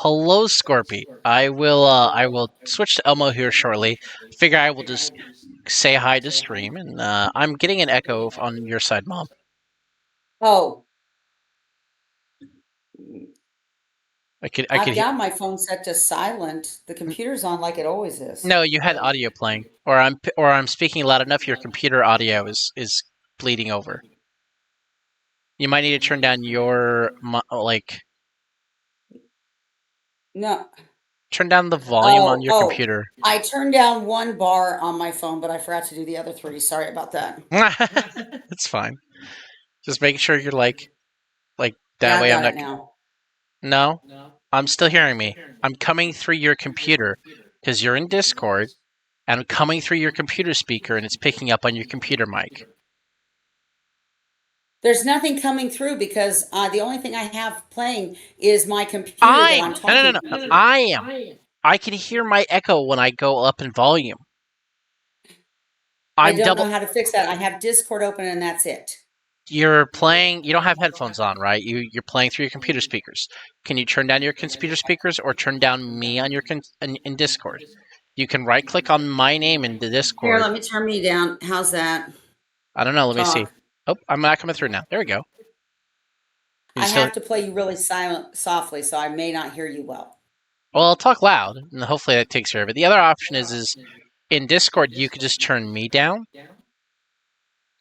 Hello, Scorpy. I will switch to Elmo here shortly. Figure I will just say hi to stream, and I'm getting an echo on your side, Mom. Oh, I could I've hear. got my phone set to silent. The computer's on like it always is. No, you had audio playing, or I'm speaking loud enough. Your computer audio is bleeding over. You might need to turn down your No. turn down the volume on Oh, your oh. computer. I turned down one bar on my phone, but I forgot to do the other three. Sorry about that. It's fine. Just making sure you're like Yeah, that I've way. I'm got not. it now. No, I'm still hearing me. I'm coming through your computer because you're in Discord, and I'm coming through your computer speaker, and it's picking up on your computer mic. There's nothing coming through because the only thing I have playing is my computer that I'm No, no, talking no, no. to. I am. I can hear my echo when I go up in volume. I I'm don't double. know how to fix that. I have Discord open and that's it. You're playing. You don't have headphones on, right? You're playing through your computer speakers. Can you turn down your computer speakers or turn down me on your in Discord? You can right click on my name in the Here, Discord. let me turn me down. How's that? I don't know. Let me see. Talk. Oh, I'm not coming through now. There we go. You I still. have to play you really silent, softly, so I may not hear you well. Well, I'll talk loud, and hopefully that takes care of it. The other option is in Discord. You could just turn me down.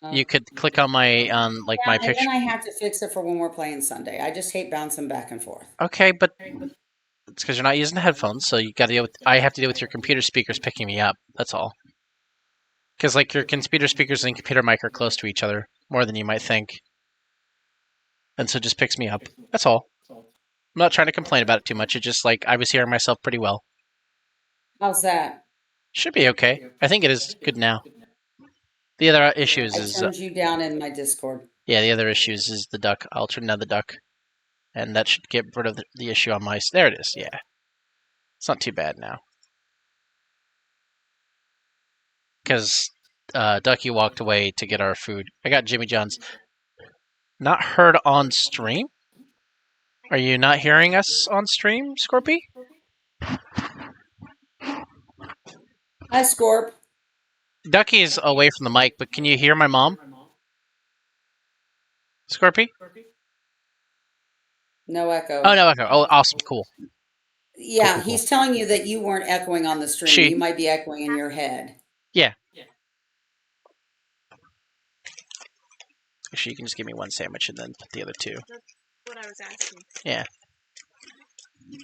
Uh, You could click on my yeah, and then picture. I have to fix it for when we're playing Sunday. I just hate bouncing back and forth. Okay, but it's because you're not using the headphones, so you got to deal with. I have to deal with your computer speakers picking me up. That's all. Because like your computer speakers and computer mic are close to each other more than you might think, and so it just picks me up. That's all. I'm not trying to complain about it too much. It's just like I was hearing myself pretty well. How's that? Should be okay. I think it is good now. The other issues I is turned you down in my Discord. yeah. The other issues is the duck. I'll turn down the duck, and that should get rid of the issue on my. There it is. Yeah, it's not too bad now. Because Ducky walked away to get our food. I got Jimmy John's. Not heard on stream? Are you not hearing us on stream, Scorpy? Hi, Scorp. Ducky is away from the mic, but can you hear my mom? Scorpy? No Oh, echo. no, okay. Oh, awesome. Cool. Cool, Yeah, cool, cool. he's telling you that you weren't echoing on the stream. She. You might be echoing in your head. Yeah. Actually, you can just give me one sandwich and then put the other two. That's what I was asking. Yeah. No,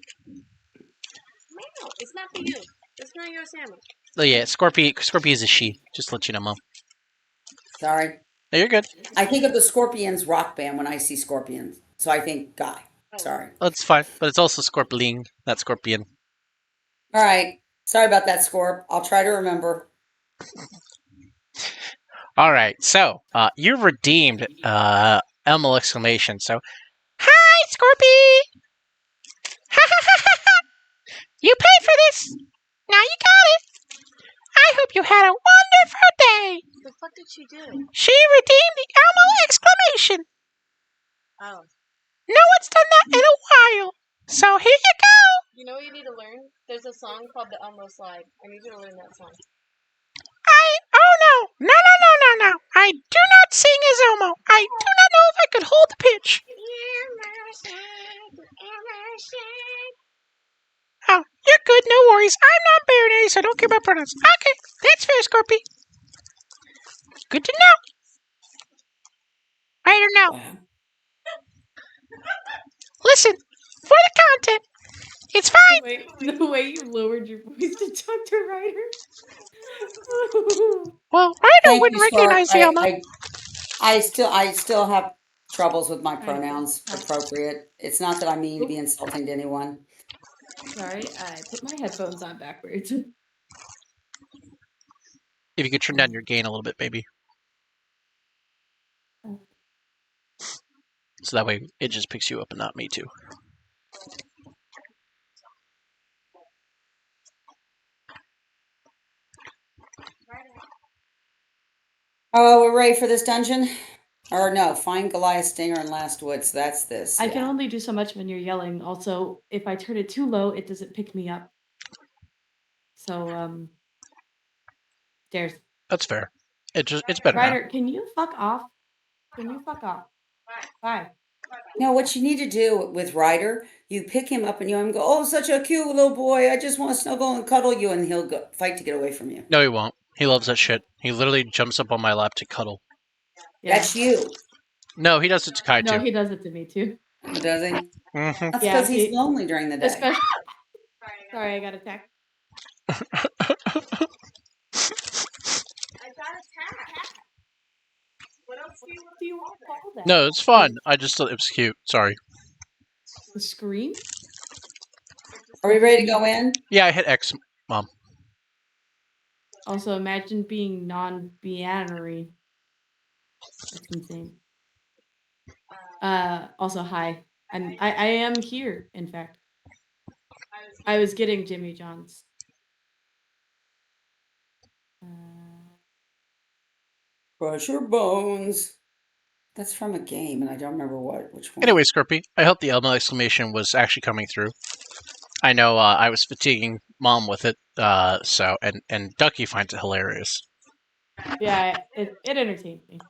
it's not for you. It's not your sandwich. Oh, yeah. Scorpy is a she. Just to let you know, Mom. Sorry. No, you're good. I think of the Scorpions rock band when I see Scorpions. So I think guy. Oh. Sorry. That's fine. But it's also Scorpioning, not Scorpion. All right. Sorry about that, Scorp. I'll try to remember. All right. So, you redeemed Elmo exclamation. So, hi, Scorpy! You paid for this! Now you got it! I hope you had a wonderful day! The fuck did she do? She redeemed the Elmo exclamation! Oh. No one's done that in a while! So here you go! You know what you need to learn? There's a song called the Elmo Slide. I need you to learn that song. Oh no! No! I do not sing as Elmo! I do not know if I could hold the pitch! Oh, you're good, no worries. I'm not Baroness, so don't care about pronouns. Okay, that's fair, Scorpy. Good to know. Right or no? Wow. Listen, for the content, it's fine. The way you lowered your voice to talk to Ryder. Well, Ryder Thank you, wouldn't Scorp. recognize the Elmo. I still have troubles with my pronouns appropriate. It's not that I mean to be insulting to anyone. Sorry, I put my headphones on backwards. If you could turn down your gain a little bit, maybe. So that way it just picks you up and not me too. Oh, we're ready for this dungeon? Or no, find Goliath Stinger in Last Woods. That's this. I can Yeah. only do so much when you're yelling. Also, if I turn it too low, it doesn't pick me up. So, stairs. That's fair. It's better now. Ryder, can you fuck off? Can you fuck off? Bye. No, what you need to do with Ryder, you pick him up and you go, oh, such a cute little boy. I just want to snuggle and cuddle you. And he'll go fight to get away from you. No, he won't. He loves that shit. He literally jumps up on my lap to cuddle. Yeah. That's you. No, he does it to Kai No, too. he does it to me too. Oh, does he? Mm-hmm. That's Yeah, because he's lonely during the day. Especially. Sorry, I got attacked. I got attacked. What else do you What do you want to call that? No, it's fun. I just thought it was cute. Sorry. The scream? Are we ready to go in? Yeah, I hit X, Mom. Also, imagine being non-binary. That's insane. Also, hi. I am here, in fact. I was getting Jimmy John's. Crush your bones. That's from a game, and I don't remember which one. Anyway, Scorpy, I hope the Elmo exclamation was actually coming through. I know I was fatiguing Mom with it, and Ducky finds it hilarious. Yeah, it entertained me.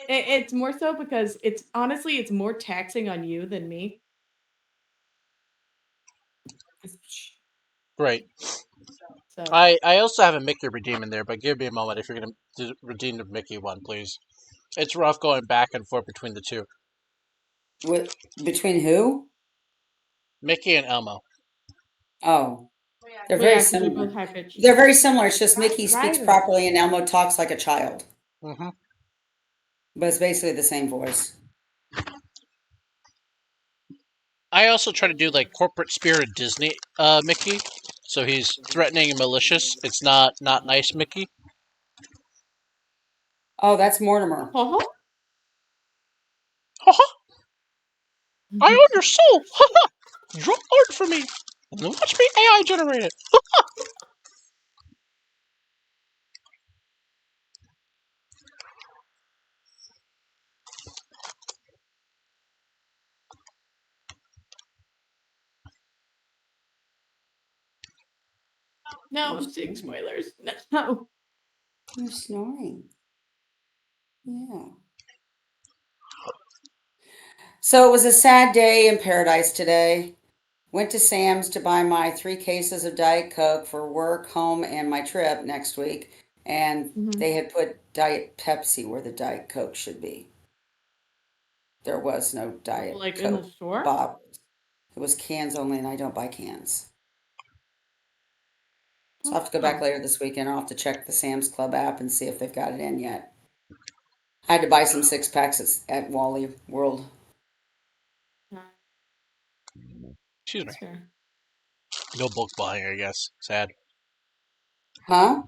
It's more so because it's more taxing on you than me. Right. So I also have a Mickey redeem in there, but give me a moment if you're going to redeem the Mickey one, please. It's rough going back and forth between the two. Between who? Mickey and Elmo. Oh. They're Well, very yeah, 'cause they're similar. both high pitched. They're very similar. It's just Mickey speaks Ryder. properly and Elmo talks like a child. Mm-hmm. But it's basically the same voice. I also try to do like corporate spirit Disney Mickey, so he's threatening and malicious. It's not nice Mickey. Oh, that's Mortimer. Uh-huh. Haha! I own your soul. Haha! Drop art for me. And watch me AI generate it. No, I'm seeing spoilers. No. You're snoring. Yeah. So it was a sad day in paradise today. Went to Sam's to buy my 3 cases of Diet Coke for work, home, and my trip next week. And they had put Diet Pepsi where the Diet Coke should be. There was no Diet Like Coke in the store? bottles. It was cans only, and I don't buy cans. So I'll have to go back later this weekend. I'll have to check the Sam's Club app and see if they've got it in yet. I had to buy some 6-packs at Wally World. Excuse me. That's fair. No bulk buying, I guess. Sad. Huh?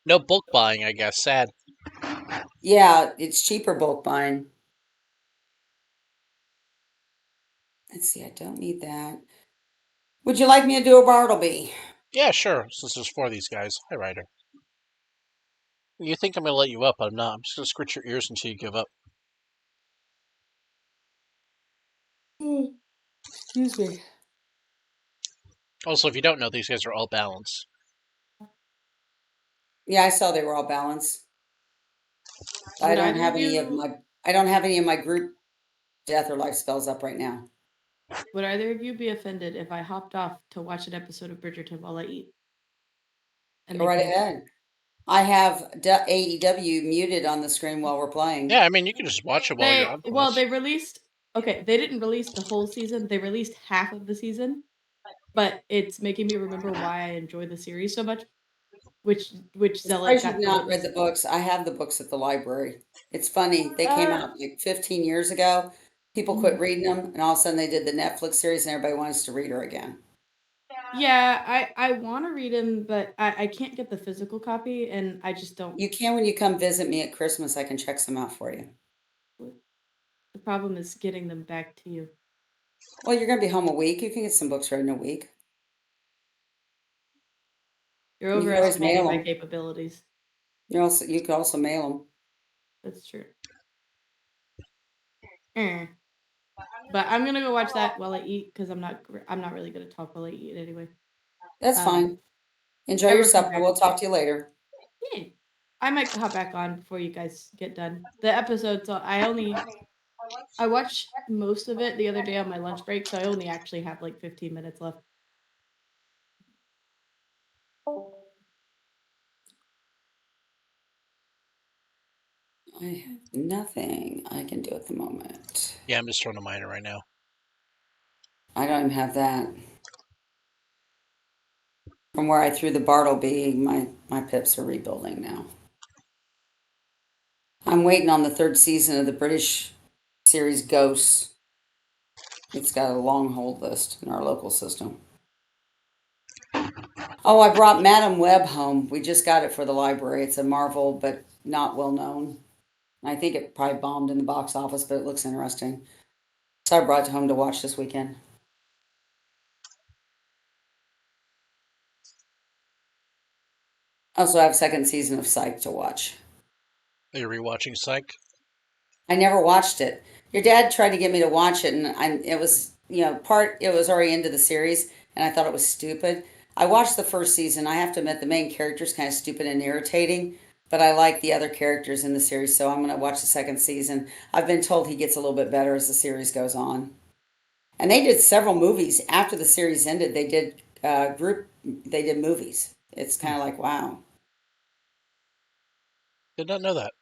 No bulk buying, I guess. Sad. Yeah, it's cheaper bulk buying. Let's see, I don't need that. Would you like me to do a Bartleby? Yeah, sure. Since there's 4 of these guys. Hi, Ryder. You think I'm gonna let you up, but I'm not. I'm just gonna scratch your ears until you give up. Excuse me. Also, if you don't know, these guys are all balanced. Yeah, I saw they were all balanced. I don't have any of my group death or life spells up right now. Would either of you be offended if I hopped off to watch an episode of Bridgerton while I eat? Go right ahead. I have AEW muted on the screen while we're playing. Yeah, I mean, you can just watch it while you're on. They released. Okay, they didn't release the whole season. They released half of the season, but it's making me remember why I enjoy the series so much. Which Zealot got You've not read the books. I have the books at the library. It's funny. They came out like 15 years ago. People quit reading them, and all of a sudden they did the Netflix series, and everybody wants to read her again. Yeah, I want to read them, but I can't get the physical copy, and I just don't. You can when you come visit me at Christmas. I can check some out for you. The problem is getting them back to you. Well, you're going to be home a week. You can get some books read in a week. You're overestimating my capabilities. You can also mail them. That's true. But I'm gonna go watch that while I eat because I'm not really gonna talk while I eat anyway. That's fine. Enjoy Never your come supper. back. We'll talk to you later. Yeah. I might hop back on before you guys get done. The episodes I watched most of it the other day on my lunch break, so I only actually have like 15 minutes left. I have nothing I can do at the moment. Yeah, I'm just throwing a miner right now. I don't even have that. From where I threw the Bartleby, my pips are rebuilding now. I'm waiting on the third season of the British series Ghosts. It's got a long hold list in our local system. Oh, I brought Madam Web home. We just got it for the library. It's a Marvel, but not well known. I think it probably bombed in the box office, but it looks interesting. So I brought it home to watch this weekend. Also, I have second season of Psych to watch. Are you rewatching Psych? I never watched it. Your dad tried to get me to watch it, and it was, it was already into the series, and I thought it was stupid. I watched the first season. I have to admit, the main character's kind of stupid and irritating, but I like the other characters in the series, so I'm going to watch the second season. I've been told he gets a little bit better as the series goes on. And they did several movies after the series ended. They did they did movies. It's kind of like, wow. Did not know that.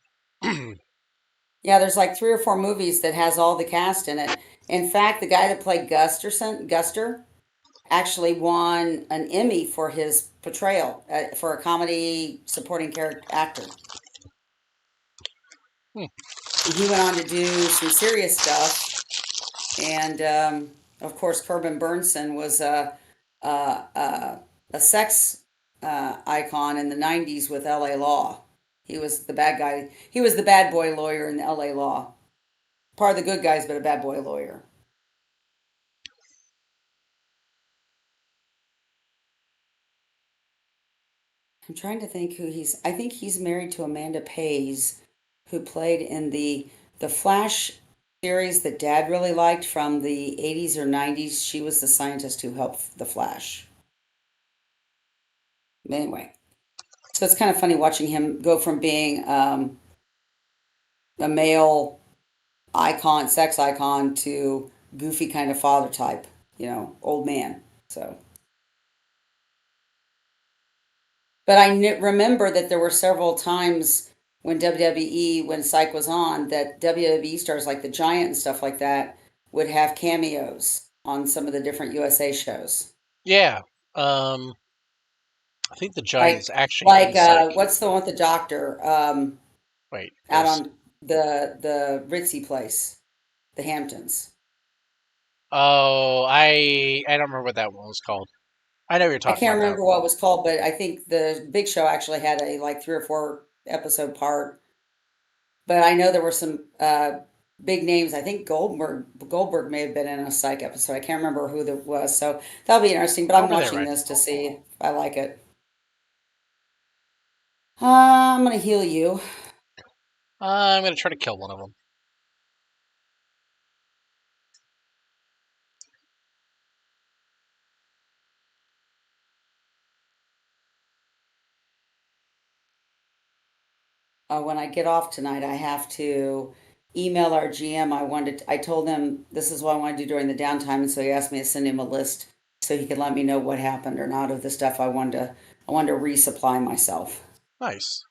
Yeah, there's like 3 or 4 movies that has all the cast in it. In fact, the guy that played Guster actually won an Emmy for his portrayal for a comedy supporting character actor. Hmm. And he went on to do some serious stuff, and of course, Corbin Burnson was a sex icon in the '90s with L.A. Law. He was the bad guy. He was the bad boy lawyer in L.A. Law. Part of the good guys, but a bad boy lawyer. I'm trying to think who he's. I think he's married to Amanda Pays, who played in the Flash series that Dad really liked from the '80s or '90s. She was the scientist who helped the Flash. Anyway, so it's kind of funny watching him go from being a male icon, sex icon, to goofy kind of father type. Old man. So. But I remember that there were several times when WWE, when Psych was on, that WWE stars like the Giant and stuff like that would have cameos on some of the different USA shows. Yeah. I think the Giant Like, is actually in Psych. what's the one with the doctor Wait, out on the Ritzy place, the Hamptons? Oh, I don't remember what that one was called. I know what you're I talking can't about remember what it was called, but I think the Big Show actually had a like 3 or 4 episode part. But I know there were some big names. I think Goldberg may have been in a Psych episode. I can't remember who that was. So that'll be interesting. But though. I'm Over there, watching right? this to see if I like it. I'm gonna heal you. I'm gonna try to kill one of them. When I get off tonight, I have to email our GM. I told him this is what I want to do during the downtime, and so he asked me to send him a list so he could let me know what happened or not of the stuff I wanted to resupply myself. Nice.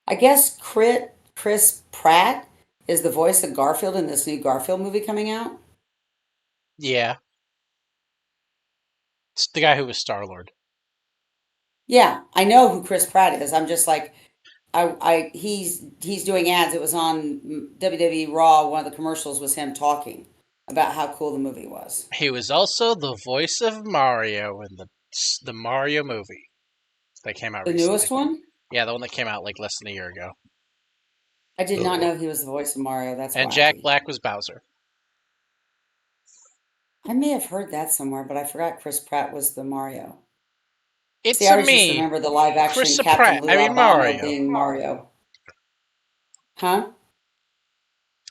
I guess Chris Pratt is the voice of Garfield in this new Garfield movie coming out. Yeah. It's the guy who was Star-Lord. Yeah, I know who Chris Pratt is. I'm just like, he's doing ads. It was on WWE Raw. One of the commercials was him talking about how cool the movie was. He was also the voice of Mario in the Mario movie that came out The recently. newest one? Yeah, the one that came out like less than a year ago. I did not know he was the voice of Mario. That's And wacky. Jack Black was Bowser. I may have heard that somewhere, but I forgot Chris Pratt was the Mario. See, It's I a always just me, remember the live action Chris Captain Pratt. Lou I mean Albano Mario. being Mario. Huh?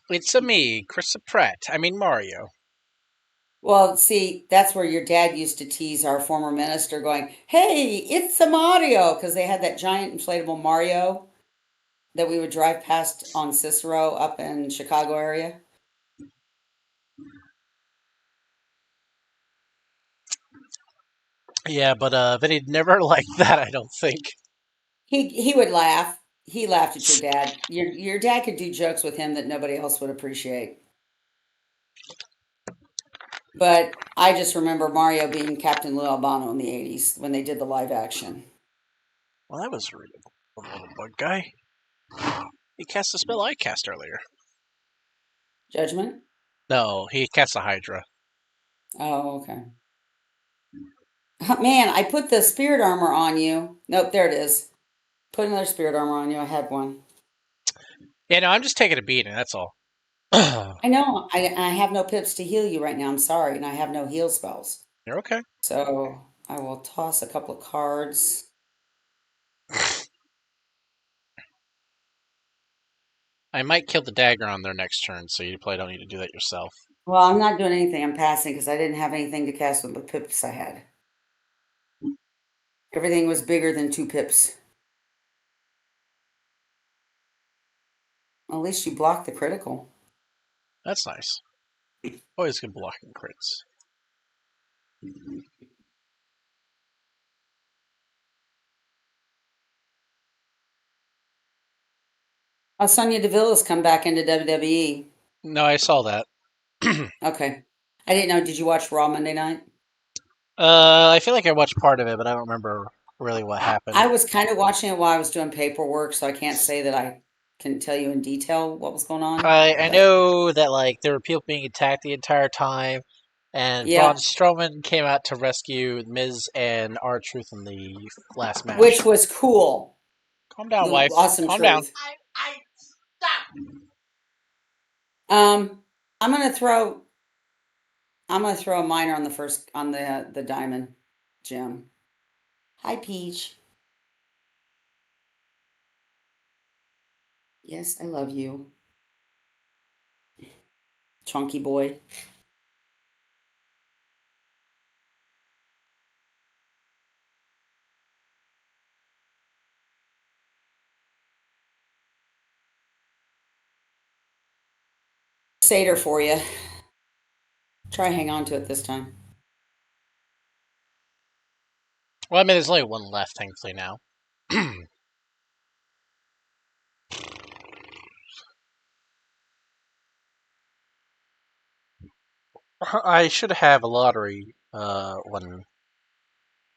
It's a me, Chris Pratt. I mean Mario. Well, see, that's where your dad used to tease our former minister going, "Hey, it's a Mario," because they had that giant inflatable Mario that we would drive past on Cicero up in Chicago area. Yeah, but Vinny'd never liked that, I don't think. He would laugh. He laughed at your dad. Your dad could do jokes with him that nobody else would appreciate. But I just remember Mario being Captain Lou Albano in the 80s when they did the live action. Well, that was rude of the little bug guy. He cast a spell I cast earlier. Judgment? No, he cast a Hydra. Oh, okay. Man, I put the spirit armor on you. Nope, there it is. Put another spirit armor on you. I had one. Yeah, no, I'm just taking a beating, that's all. I know. I have no pips to heal you right now. I'm sorry. And I have no heal spells. You're okay. So I will toss a couple of cards. I might kill the dagger on their next turn, so you probably don't need to do that yourself. Well, I'm not doing anything. I'm passing because I didn't have anything to cast with the pips I had. Everything was bigger than 2 pips. At least you blocked the critical. That's nice. Always good blocking crits. Oh, Sonya Deville has come back into WWE. No, I saw that. Okay. I didn't know. Did you watch Raw Monday night? I feel like I watched part of it, but I don't remember really what happened. I was kind of watching it while I was doing paperwork, so I can't say that I can tell you in detail what was going on. I but- know that like there were people being attacked the entire time, and Yeah. Braun Strowman came out to rescue Miz and R-Truth in the last match. Which was cool. Calm down, The wife. awesome Calm down. truth. I'm gonna throw a minor on the first on the diamond gem. Hi, Peach. Yes, I love you. Chunky boy. Satyr for you. Try hang on to it this time. Well, I mean, there's only one left, thankfully now. I should have a lottery one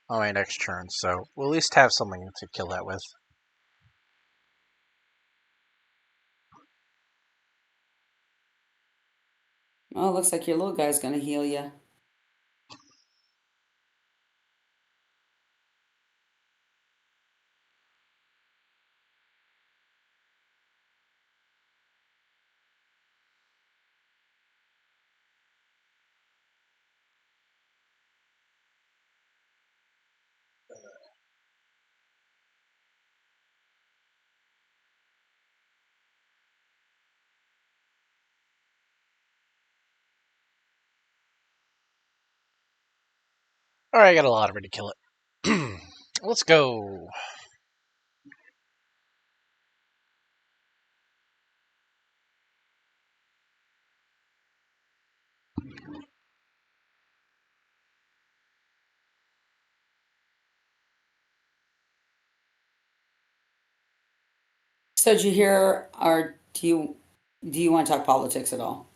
on my next turn, so we'll at least have something to kill that with. Oh, looks like your little guy's gonna heal you. Alright, I got a lottery to kill it. Let's go. So did you hear, or do you want to talk politics at all?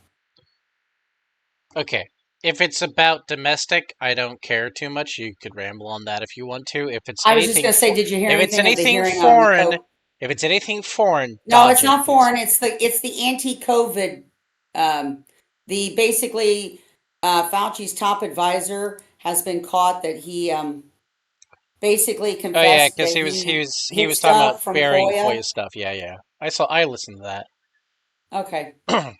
Okay. If it's about domestic, I don't care too much. You could ramble on that if you want to. If it's I was just anything gonna say, did you hear if it's anything of the anything hearing on foreign, the if it's anything foreign, No, dodge it's not it, please. foreign. It's the anti-COVID. The basically Fauci's top advisor has been caught that he basically Oh yeah, confessed because that he was hid talking stuff about from burying FOIA. FOIA stuff. Yeah. I listened to that. Okay. I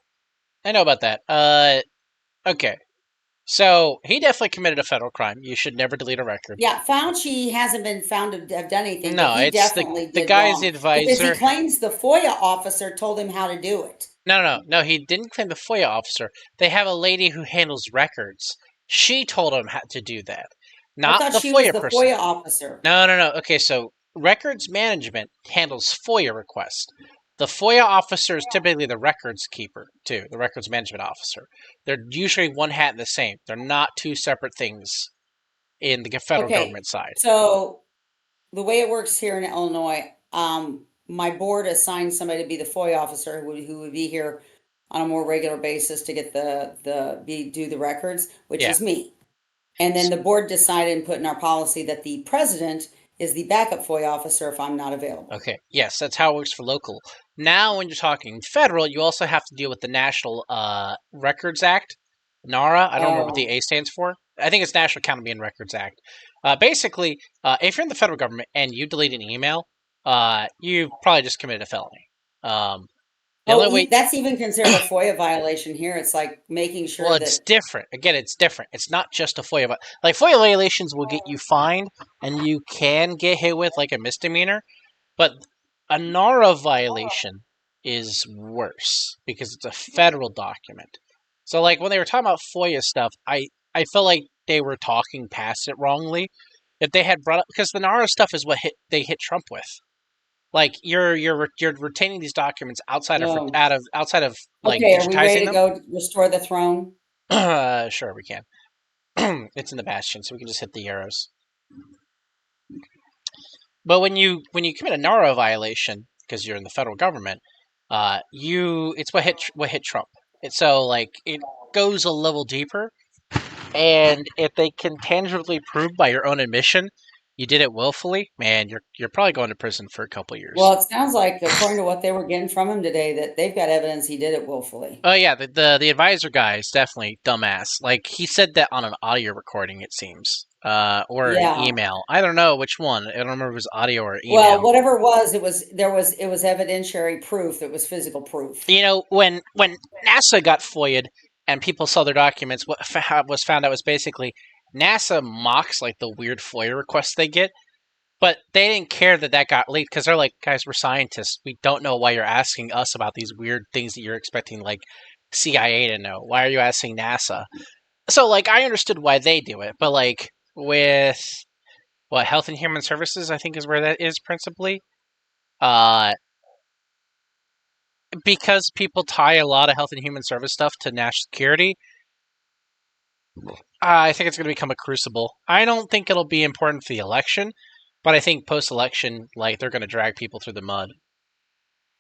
know about that. Okay. So he definitely committed a federal crime. You should never delete a record. Yeah, Fauci hasn't been found to have done anything, No, but he it's definitely the did guy's wrong because he advisor. claims the FOIA officer told him how to do it. No. He didn't claim the FOIA officer. They have a lady who handles records. She told him how to do that, I not thought the she was FOIA the person. FOIA officer. No. Okay, so records management handles FOIA requests. The FOIA officer is typically the records keeper, too, the records management officer. They're usually one hat and the same. They're not two separate things in the federal Okay, government side. so the way it works here in Illinois, my board assigned somebody to be the FOIA officer who would be here on a more regular basis to get do the records, which Yeah. is me. And then the board decided and put in our policy that the president is the backup FOIA officer if I'm not available. Okay, yes, that's how it works for local. Now, when you're talking federal, you also have to deal with the National Records Act, NARA. I don't remember what the A stands for. I think it's National Accounting and Records Act. Basically, if you're in the federal government and you delete an email, you probably just committed a felony. The only way, That's even considered a FOIA violation here. It's like making sure well, it's that different. Again, it's different. It's not just a FOIA. Like FOIA violations will get you fined, and you can get hit with like a misdemeanor. But a NARA violation is worse because it's a federal document. So, like when they were talking about FOIA stuff, I felt like they were talking past it wrongly. If they had brought up, because the NARA stuff is what they hit Trump with. Like you're retaining these documents outside of no. like Okay, are we ready digitizing to go restore the throne? them. Sure, we can. It's in the bastion, so we can just hit the arrows. But when you commit a NARA violation because you're in the federal government, it's what hit Trump. So like it goes a level deeper, and if they can tangibly prove by your own admission you did it willfully, man, you're probably going to prison for a couple years. Well, it sounds like, according to what they were getting from him today, that they've got evidence he did it willfully. Oh yeah, the advisor guy is definitely dumbass. Like he said that on an audio recording, it seems, or an Yeah. email. I don't know which one. I don't remember if it was audio or email. Well, whatever it was evidentiary proof. It was physical proof. You know, when NASA got FOIA'd and people saw their documents, what was found out was basically NASA mocks like the weird FOIA requests they get, but they didn't care that got leaked because they're like, guys, we're scientists. We don't know why you're asking us about these weird things that you're expecting like CIA to know. Why are you asking NASA? So like, I understood why they do it, but like with what Health and Human Services, I think is where that is principally. Because people tie a lot of health and human service stuff to national security, I think it's going to become a crucible. I don't think it'll be important for the election, but I think post-election, like they're going to drag people through the mud.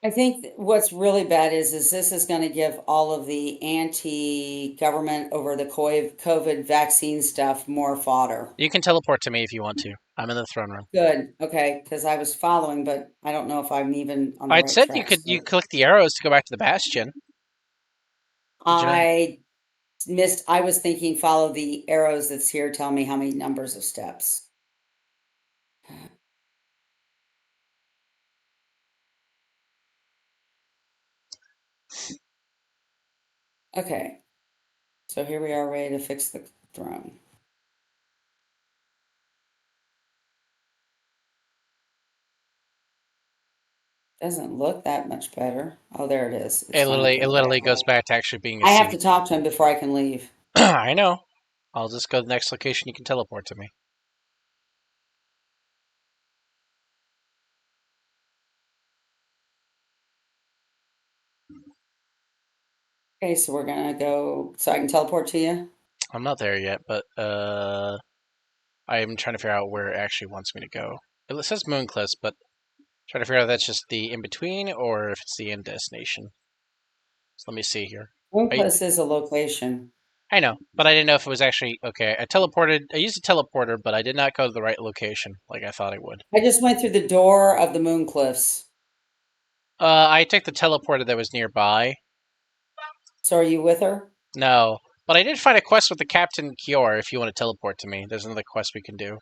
I think what's really bad is this is going to give all of the anti-government over the COVID vaccine stuff more fodder. You can teleport to me if you want to. I'm in the throne room. Good, okay, because I was following, but I don't know if I'm even on the I'd right said track. you click the arrows to go back to the bastion. I missed. I was thinking follow the arrows that's here. Tell me how many numbers of steps. Okay, so here we are ready to fix the throne. Doesn't look that much better. Oh, there it is. It's It literally goes back to actually being a I have seat. to talk to him before I can leave. I know. I'll just go to the next location. You can teleport to me. Okay, so we're gonna go. So I can teleport to you. I'm not there yet, but I'm trying to figure out where it actually wants me to go. It says Mooncliffs, but trying to figure out if that's just the in between or if it's the end destination. So let me see here. This is a location. I know, but I didn't know if it was actually okay. I used a teleporter, but I did not go to the right location like I thought I would. I just went through the door of the Mooncliffs. I took the teleporter that was nearby. So are you with her? No, but I did find a quest with the Captain Kior. If you want to teleport to me, there's another quest we can do.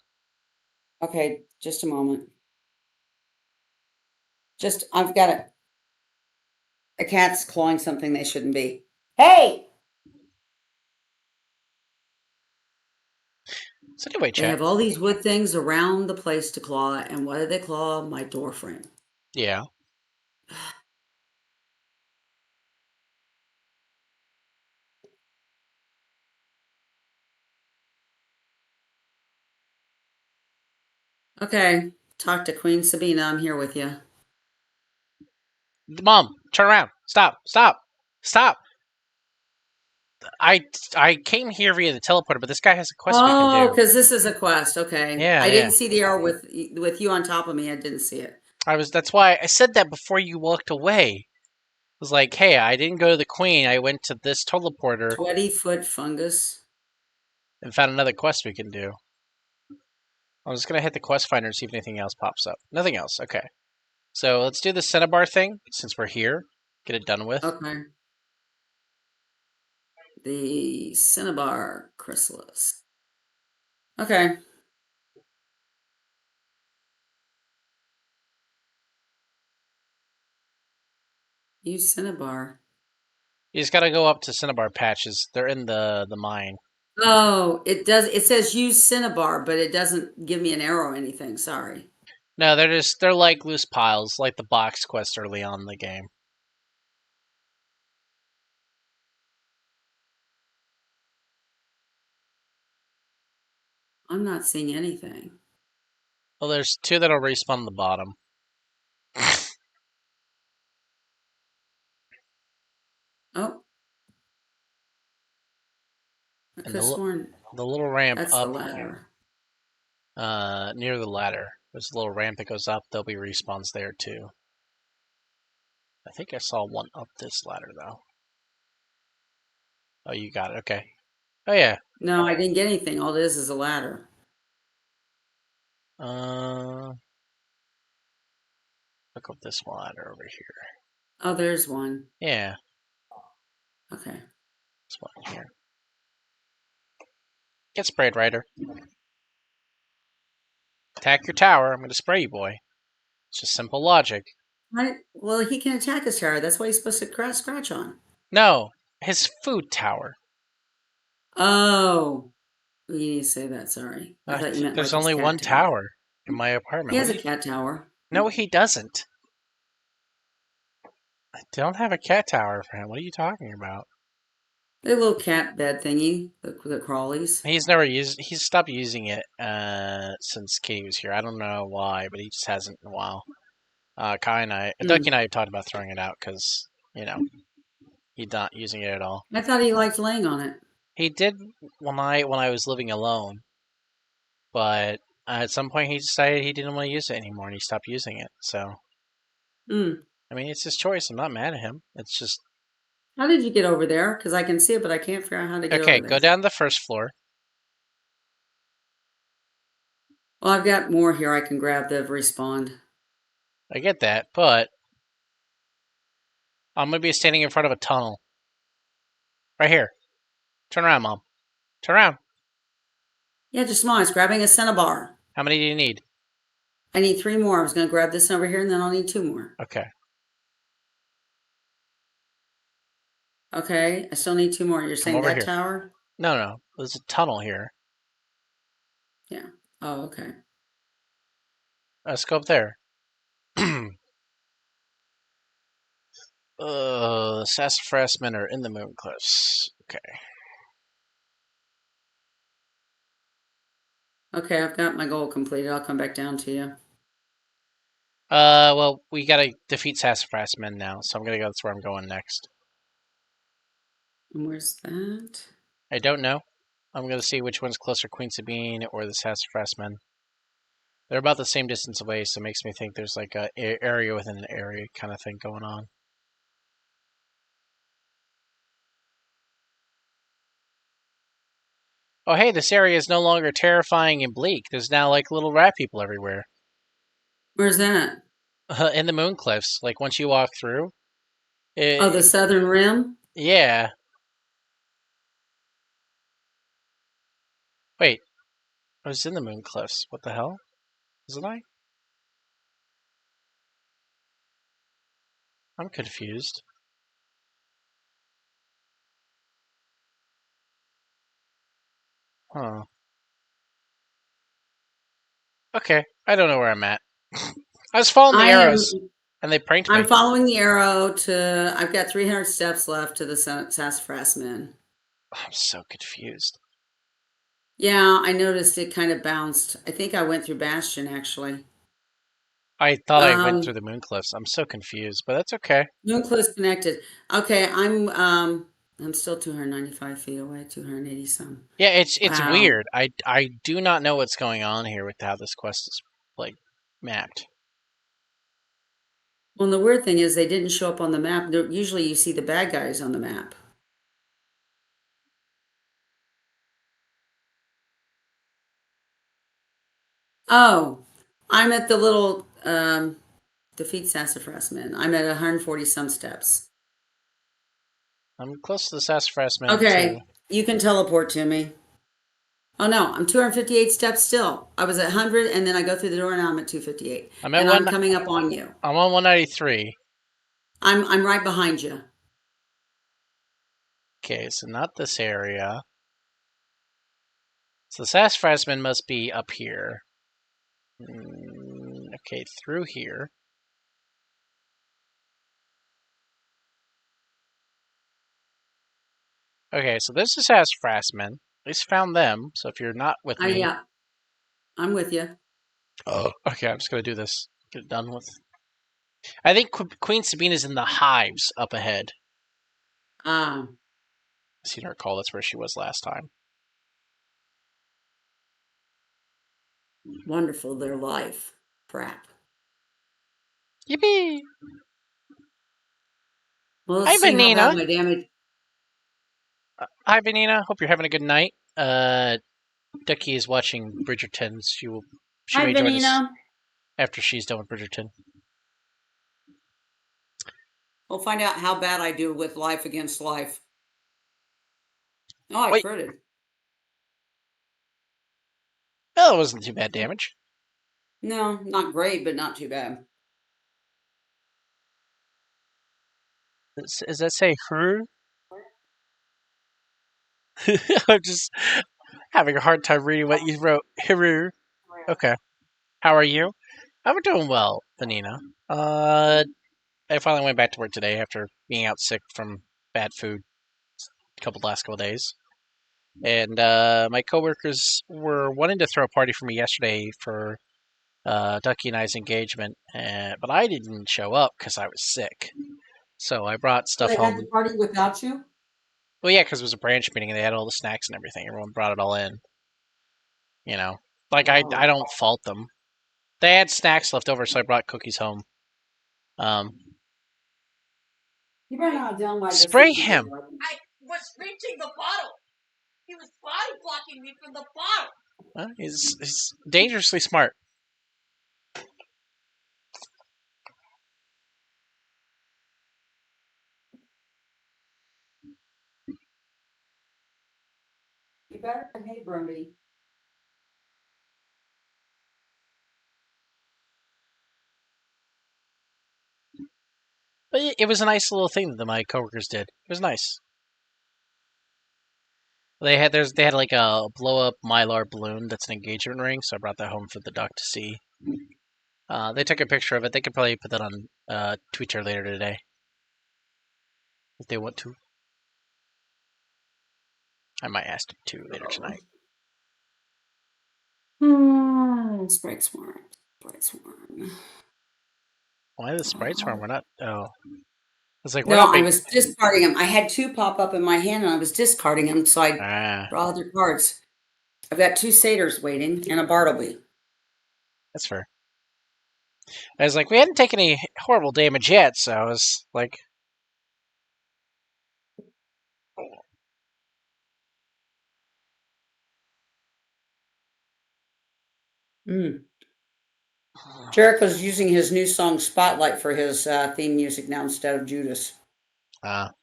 Okay, just a moment. I've got a cat's clawing something they shouldn't be. Hey! So anyway, They chat. have all these wood things around the place to claw, and what do they claw? My door frame. Yeah. Okay, talk to Queen Sabine. I'm here with you. Mom, turn around. Stop. Stop. Stop. I came here via the teleporter, but this guy has a quest we can Oh, do. because this is a quest. Okay, Yeah, I yeah. didn't see the arrow with you on top of me. I didn't see it. That's why I said that before you walked away. I was like, hey, I didn't go to the queen. I went to this teleporter 20-foot fungus. and found another quest we can do. I'm just gonna hit the quest finder and see if anything else pops up. Nothing else. Okay. So let's do the Cinnabar thing since we're here. Get it done with. Okay. The cinnabar chrysalis. Okay. Use cinnabar. You just gotta go up to Cinnabar patches. They're in the mine. Oh, it does. It says use cinnabar, but it doesn't give me an arrow or anything. Sorry. No, they're like loose piles, like the box quest early on in the game. I'm not seeing anything. Well, there's two that'll respawn on the bottom. Oh. I And could have sworn the little ramp that's the up ladder. near the ladder. There's a little ramp that goes up. There'll be respawns there too. I think I saw one up this ladder though. Oh, you got it. Okay. Oh yeah. No, I didn't get anything. All it is a ladder. Look up this ladder over here. Oh, there's one. Yeah, Okay. this one here. Get sprayed, Ryder. Attack your tower. I'm gonna spray you, boy. It's just simple logic. Right. Well, he can attack his tower. That's why he's supposed to scratch on. No, his food tower. Oh. You need to say that. Sorry. I thought you meant There's like his only cat one tower in my apartment. He has a cat tower. No, he doesn't. I don't have a cat tower for him. What are you talking about? The little cat bed thingy, the crawlies. He's stopped using it since Katie was here. I don't know why, but he just hasn't in a while. Ducky and I talked about throwing it out because, he's not using it at all. I thought he liked laying on it. He did when I was living alone, but at some point he decided he didn't want to use it anymore and he stopped using it. So, I mean, it's his choice. I'm not mad at him. It's just How did you get over there? Because I can see it, but I can't figure out how to get over okay. there. Go down to the first floor. Well, I've got more here. I can grab the respawn. I get that, but I'm gonna be standing in front of a tunnel. Right here. Turn around, Mom. Turn around. Yeah, just small. I was grabbing a cinnabar. How many do you need? I need 3 more. I was going to grab this over here, and then I'll need 2 more. Okay. Okay, I still need 2 more. You're saying over that here. tower? No. There's a tunnel here. Yeah. Oh, okay. Let's go up there. Sassafras men are in the moon cliffs. Okay. Okay, I've got my goal completed. I'll come back down to you. Well, we gotta defeat Sassafras men now, so I'm gonna go. That's where I'm going next. And where's that? I don't know. I'm gonna see which one's closer, Queen Sabine or the Sassafras men. They're about the same distance away, so it makes me think there's like a area within an area kind of thing going on. Oh, hey, this area is no longer terrifying and bleak. There's now like little rat people everywhere. Where's that? In the moon cliffs. Like once you walk through. Oh, the southern rim? Yeah. Wait. I was in the moon cliffs. What the hell? Wasn't I? I'm confused. Huh. Okay, I don't know where I'm at. I was following the arrows, and they pranked me. I'm following the arrow to. I've got 300 steps left to the sassafras men. I'm so confused. Yeah, I noticed it kind of bounced. I think I went through Bastion actually. I thought I went through the moon cliffs. I'm so confused, but that's okay. Mooncliff's connected. Okay, I'm still 295 feet away, 280 some. Yeah, it's Wow. weird. I do not know what's going on here with how this quest is like mapped. Well, and the weird thing is they didn't show up on the map. Usually you see the bad guys on the map. Oh, I'm at the little defeat sassafras men. I'm at 140 some steps. I'm close to the sassafras men too. Okay, you can teleport to me. Oh no, I'm 258 steps still. I was at 100 and then I go through the door and now I'm at 258. I'm coming up on you. I'm on 193. I'm right behind you. Okay, so not this area. So the sassafras men must be up here. Okay, through here. Okay, so this is sassafras men. At least found them. So if you're not with me, Yeah, I'm with you. oh, okay, I'm just gonna do this. Get it done with. I think Queen Sabine is in the hives up ahead. I seem to recall that's where she was last time. Wonderful, their life. Crap. Yippee! Well, Hi, let's see how Vanina. bad my damage. Hi, Vanina. Hope you're having a good night. Ducky is watching Bridgerton. She Hi, may join us Vanina. after she's done with Bridgerton. We'll find out how bad I do with life against life. Oh, I Wait. critted. Well, it wasn't too bad damage. No, not great, but not too bad. Does that say her? I'm just having a hard time reading what you wrote. Hiru. Okay. How are you? I'm doing well, Vanina. I finally went back to work today after being out sick from bad food last couple days. And my coworkers were wanting to throw a party for me yesterday for Ducky and I's engagement, but I didn't show up because I was sick. So I brought stuff They home. had the party without you? Well, yeah, because it was a branch meeting and they had all the snacks and everything. Everyone brought it all in. You know, like I don't fault them. They had snacks left over, so I brought cookies home. You better not tell my Spray decision. him. I was reaching the bottle. He was body blocking me from the bottle. He's dangerously smart. You better behave, Brody. But it was a nice little thing that my coworkers did. It was nice. They had like a blow up mylar balloon that's an engagement ring, so I brought that home for the duck to see. They took a picture of it. They could probably put that on Twitter later today if they want to. I might ask them to later tonight. Sprite Swarm. Sprite Swarm. Why the Sprite Swarm? We're not. Oh, it's like No, I was discarding them. I had two pop up in my hand and I was discarding them, so I draw other cards. I've got two satyrs waiting and a Bartleby. That's fair. I was like, we hadn't taken any horrible damage yet, so I was like, Jericho's using his new song Spotlight for his theme music now instead of Judas. And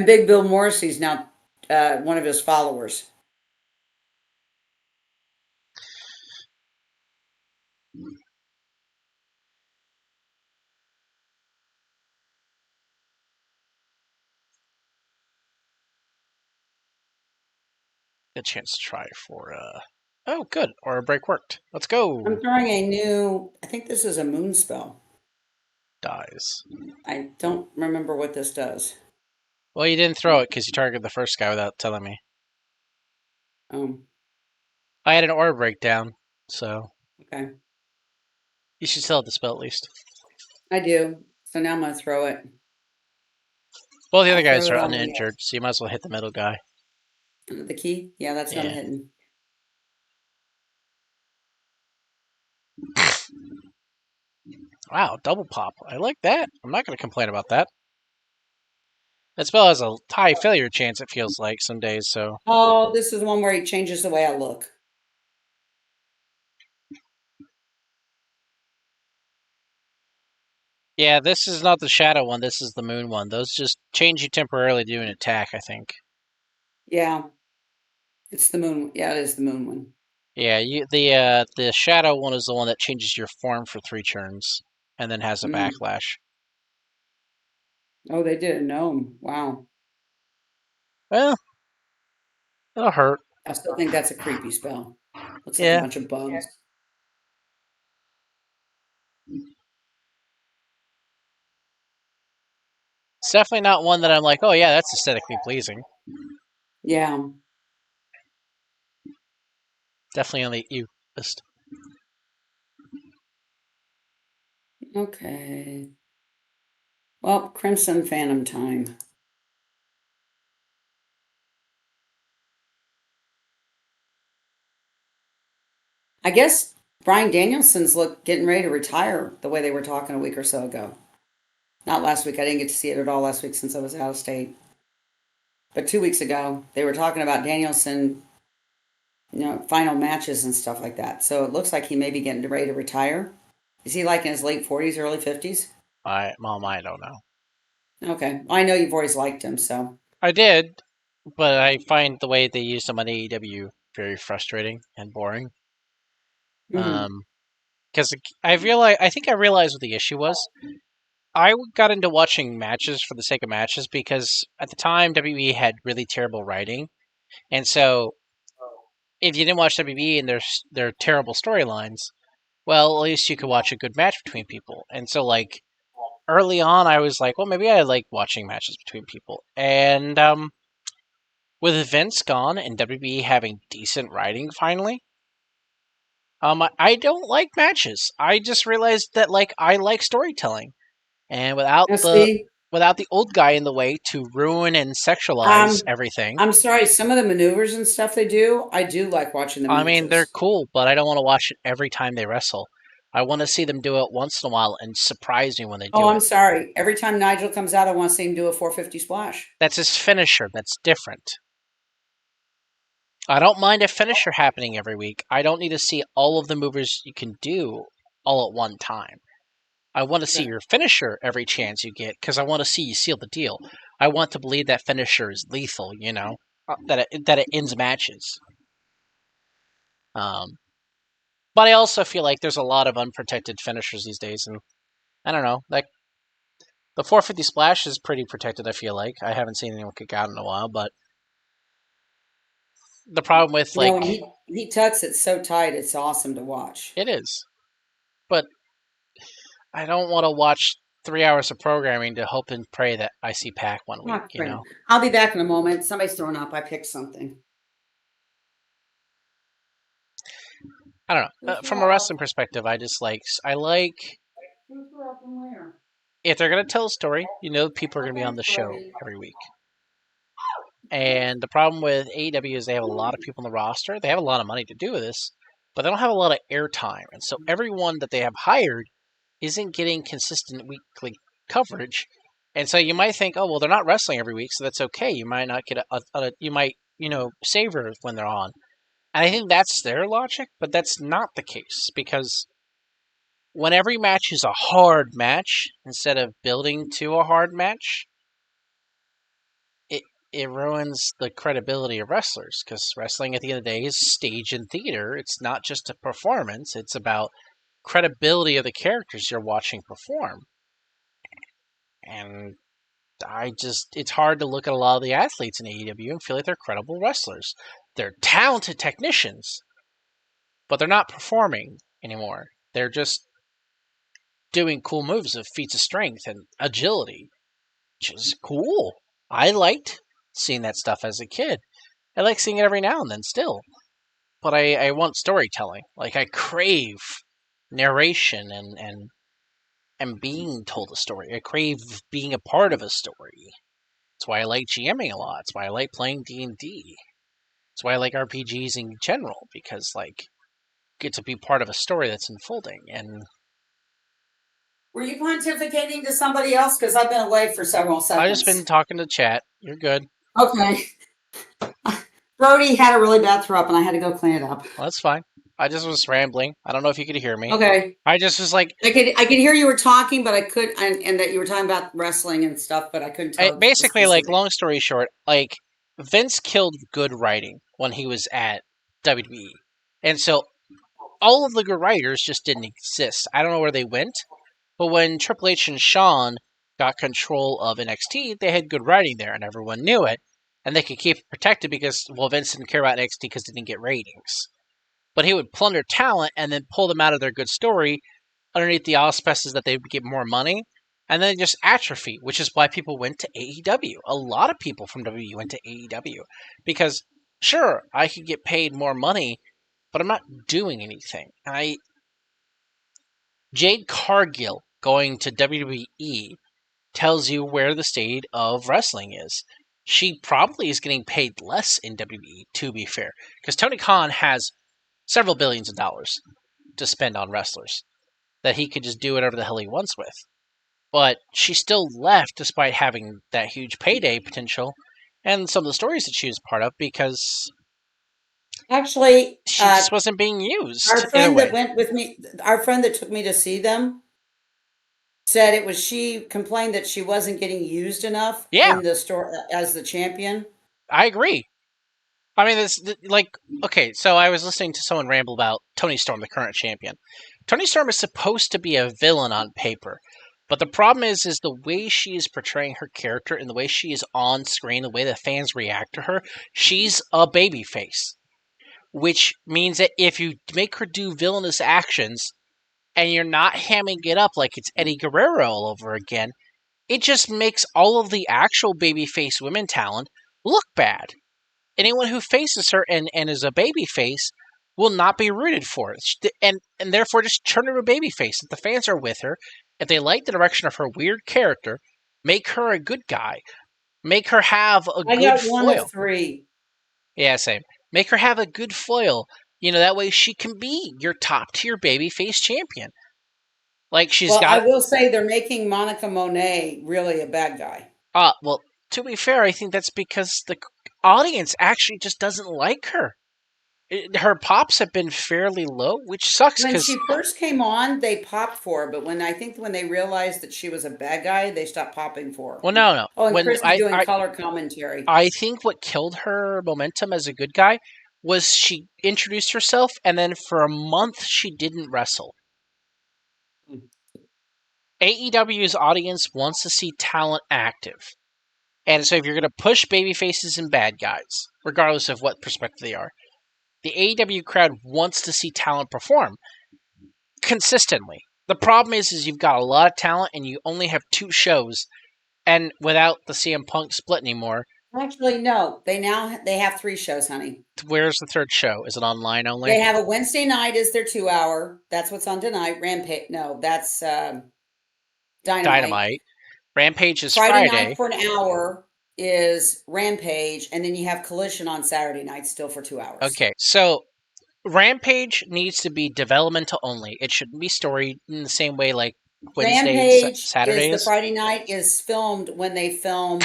Big Bill Morrissey's now one of his followers. a chance to try for. Oh, good. Aura break worked. Let's go. I'm throwing a new, I think this is a moon spell. Dies. I don't remember what this does. Well, you didn't throw it because you targeted the first guy without telling me. I had an aura breakdown, so Okay. you should still have the spell at least. I do. So now I'm going to throw it. Well, the other I'll guys throw are it on the, uninjured, so you might as well hit the middle guy. The key? Yeah, that's what I'm Yeah. hitting. Wow, double pop. I like that. I'm not going to complain about that. That spell has a high failure chance, it feels like, some days, so... Oh, this is one where he changes the way I look. Yeah, this is not the shadow one, this is the moon one. Those just change you temporarily to do an attack, I think. Yeah. It's the moon. Yeah, it is the moon one. Yeah, the shadow one is the one that changes your form for 3 turns, and then has a backlash. Oh, they did a gnome. Wow. Well, it'll hurt. I still think that's a creepy spell. Looks like a Yeah. bunch of bugs. It's definitely not one that I'm like, oh yeah, that's aesthetically pleasing. Yeah. Definitely on the ew list. Okay. Well, Crimson Phantom time. I guess Brian Danielson's getting ready to retire the way they were talking a week or so ago. Not last week. I didn't get to see it at all last week since I was out of state. But 2 weeks ago, they were talking about Danielson, final matches and stuff like that. So it looks like he may be getting ready to retire. Is he like in his late 40s, early 50s? Mom, I don't know. Okay. I know you've always liked him, so. I did, but I find the way they use him on AEW very frustrating and boring. Because I think I realized what the issue was. I got into watching matches for the sake of matches because at the time WWE had really terrible writing, and so if you didn't watch WWE and their terrible storylines, well, at least you could watch a good match between people. And so like early on, I was like, well, maybe I like watching matches between people, and with Vince gone and WWE having decent writing finally, I don't like matches. I just realized that like I like storytelling, and Now, see, without the old guy in the way to ruin and sexualize everything. I'm sorry, some of the maneuvers and stuff they do, I do like watching the I matches. mean, they're cool, but I don't want to watch it every time they wrestle. I want to see them do it once in a while and surprise me when they do Oh, it. I'm sorry. Every time Nigel comes out, I want to see him do a 450 splash. That's his finisher. That's different. I don't mind a finisher happening every week. I don't need to see all of the movers you can do all at one time. I want to see your finisher every chance you get because I want to see you seal the deal. I want to believe that finisher is lethal, that it ends matches. But I also feel like there's a lot of unprotected finishers these days, and I don't know, like the 450 splash is pretty protected. I feel like I haven't seen anyone kick out in a while, but the problem with When he tucks it so tight, it's awesome to watch. It is, but I don't want to watch 3 hours of programming to hope and pray that I see Pac one week. I'll be back in a moment. Somebody's throwing up. I picked something. I don't know. From a wrestling perspective, I like if they're gonna tell a story, people are gonna be on the show every week. And the problem with AEW is they have a lot of people on the roster. They have a lot of money to do this, but they don't have a lot of airtime. And so everyone that they have hired isn't getting consistent weekly coverage. And so you might think, oh, well, they're not wrestling every week, so that's okay. You might not get you might, savor when they're on. And I think that's their logic, but that's not the case because when every match is a hard match instead of building to a hard match, it ruins the credibility of wrestlers because wrestling at the end of the day is stage and theater. It's not just a performance. It's about credibility of the characters you're watching perform. And it's hard to look at a lot of the athletes in AEW and feel like they're credible wrestlers. they're talented technicians, but they're not performing anymore. They're just doing cool moves of feats of strength and agility, which is cool. I liked seeing that stuff as a kid. I like seeing it every now and then still. But I want storytelling. Like, I crave narration and being told a story. I crave being a part of a story. That's why I like GMing a lot. That's why I like playing D&D. That's why I like RPGs in general, because, like, get to be part of a story that's unfolding. And Were you pontificating to somebody else? Because I've been away for several seconds. I've just been talking to chat. You're good. Okay. Brody had a really bad throw up, and I had to go clean it up. Well, that's fine. I just was rambling. I don't know if you could hear me. Okay. I just was like, I could hear you were talking, but I could, and that you were talking about wrestling and stuff, but I couldn't tell. basically, like, specifics. long story short, like, Vince killed good writing when he was at WWE. And so all of the good writers just didn't exist. I don't know where they went, but when Triple H and Shawn got control of NXT, they had good writing there, and everyone knew it, and they could keep it protected because, well, Vince didn't care about NXT because they didn't get ratings. But he would plunder talent and then pull them out of their good story underneath the auspices that they would get more money, and then just atrophy, which is why people went to AEW. A lot of people from WWE went to AEW because, sure, I could get paid more money, but I'm not doing anything. Jade Cargill going to WWE tells you where the state of wrestling is. She probably is getting paid less in WWE, to be fair, because Tony Khan has several billions of dollars to spend on wrestlers that he could just do whatever the hell he wants with. But she still left despite having that huge payday potential and some of the stories that she was part of because Actually, she just wasn't being used. our in a friend way. that went with me, our friend that took me to see them, said it was she complained that she wasn't getting used enough Yeah. in the store as the champion. I agree. I mean, it's like, okay, so I was listening to someone ramble about Toni Storm, the current champion. Toni Storm is supposed to be a villain on paper, but the problem is the way she is portraying her character and the way she is on screen, the way the fans react to her, she's a babyface. Which means that if you make her do villainous actions and you're not hamming it up like it's Eddie Guerrero all over again, it just makes all of the actual babyface women talent look bad. Anyone who faces her and is a babyface will not be rooted for it. And therefore just turn her a babyface. If the fans are with her, if they like the direction of her weird character, make her a good guy. Make her have a I good got one foil. of three. Yeah, same. Make her have a good foil. You know, that way she can be your top tier babyface champion. Like, she's Well, got. I will say they're making Monica Monet really a bad guy. Well, to be fair, I think that's because the audience actually just doesn't like her. Her pops have been fairly low, which sucks When because she first came on, they popped for her, but when they realized that she was a bad guy, they stopped popping for her. well, no. Oh, and When Chris is doing color commentary. I think what killed her momentum as a good guy was she introduced herself, and then for a month she didn't wrestle. AEW's audience wants to see talent active. And so if you're going to push baby faces and bad guys, regardless of what perspective they are, the AEW crowd wants to see talent perform consistently. The problem is you've got a lot of talent and you only have 2 shows, and without the CM Punk split anymore. Actually, no. They have 3 shows, honey. Where's the 3rd show? Is it online only? They have a Wednesday night is their 2-hour. That's what's on tonight. Rampage. No, that's Dynamite. Rampage is Friday Friday. night for an hour is Rampage, and then you have Collision on Saturday night still for 2 hours. Okay, so Rampage needs to be developmental only. It shouldn't be story in the same way like Wednesday and Rampage Saturday is the Friday night is filmed when they film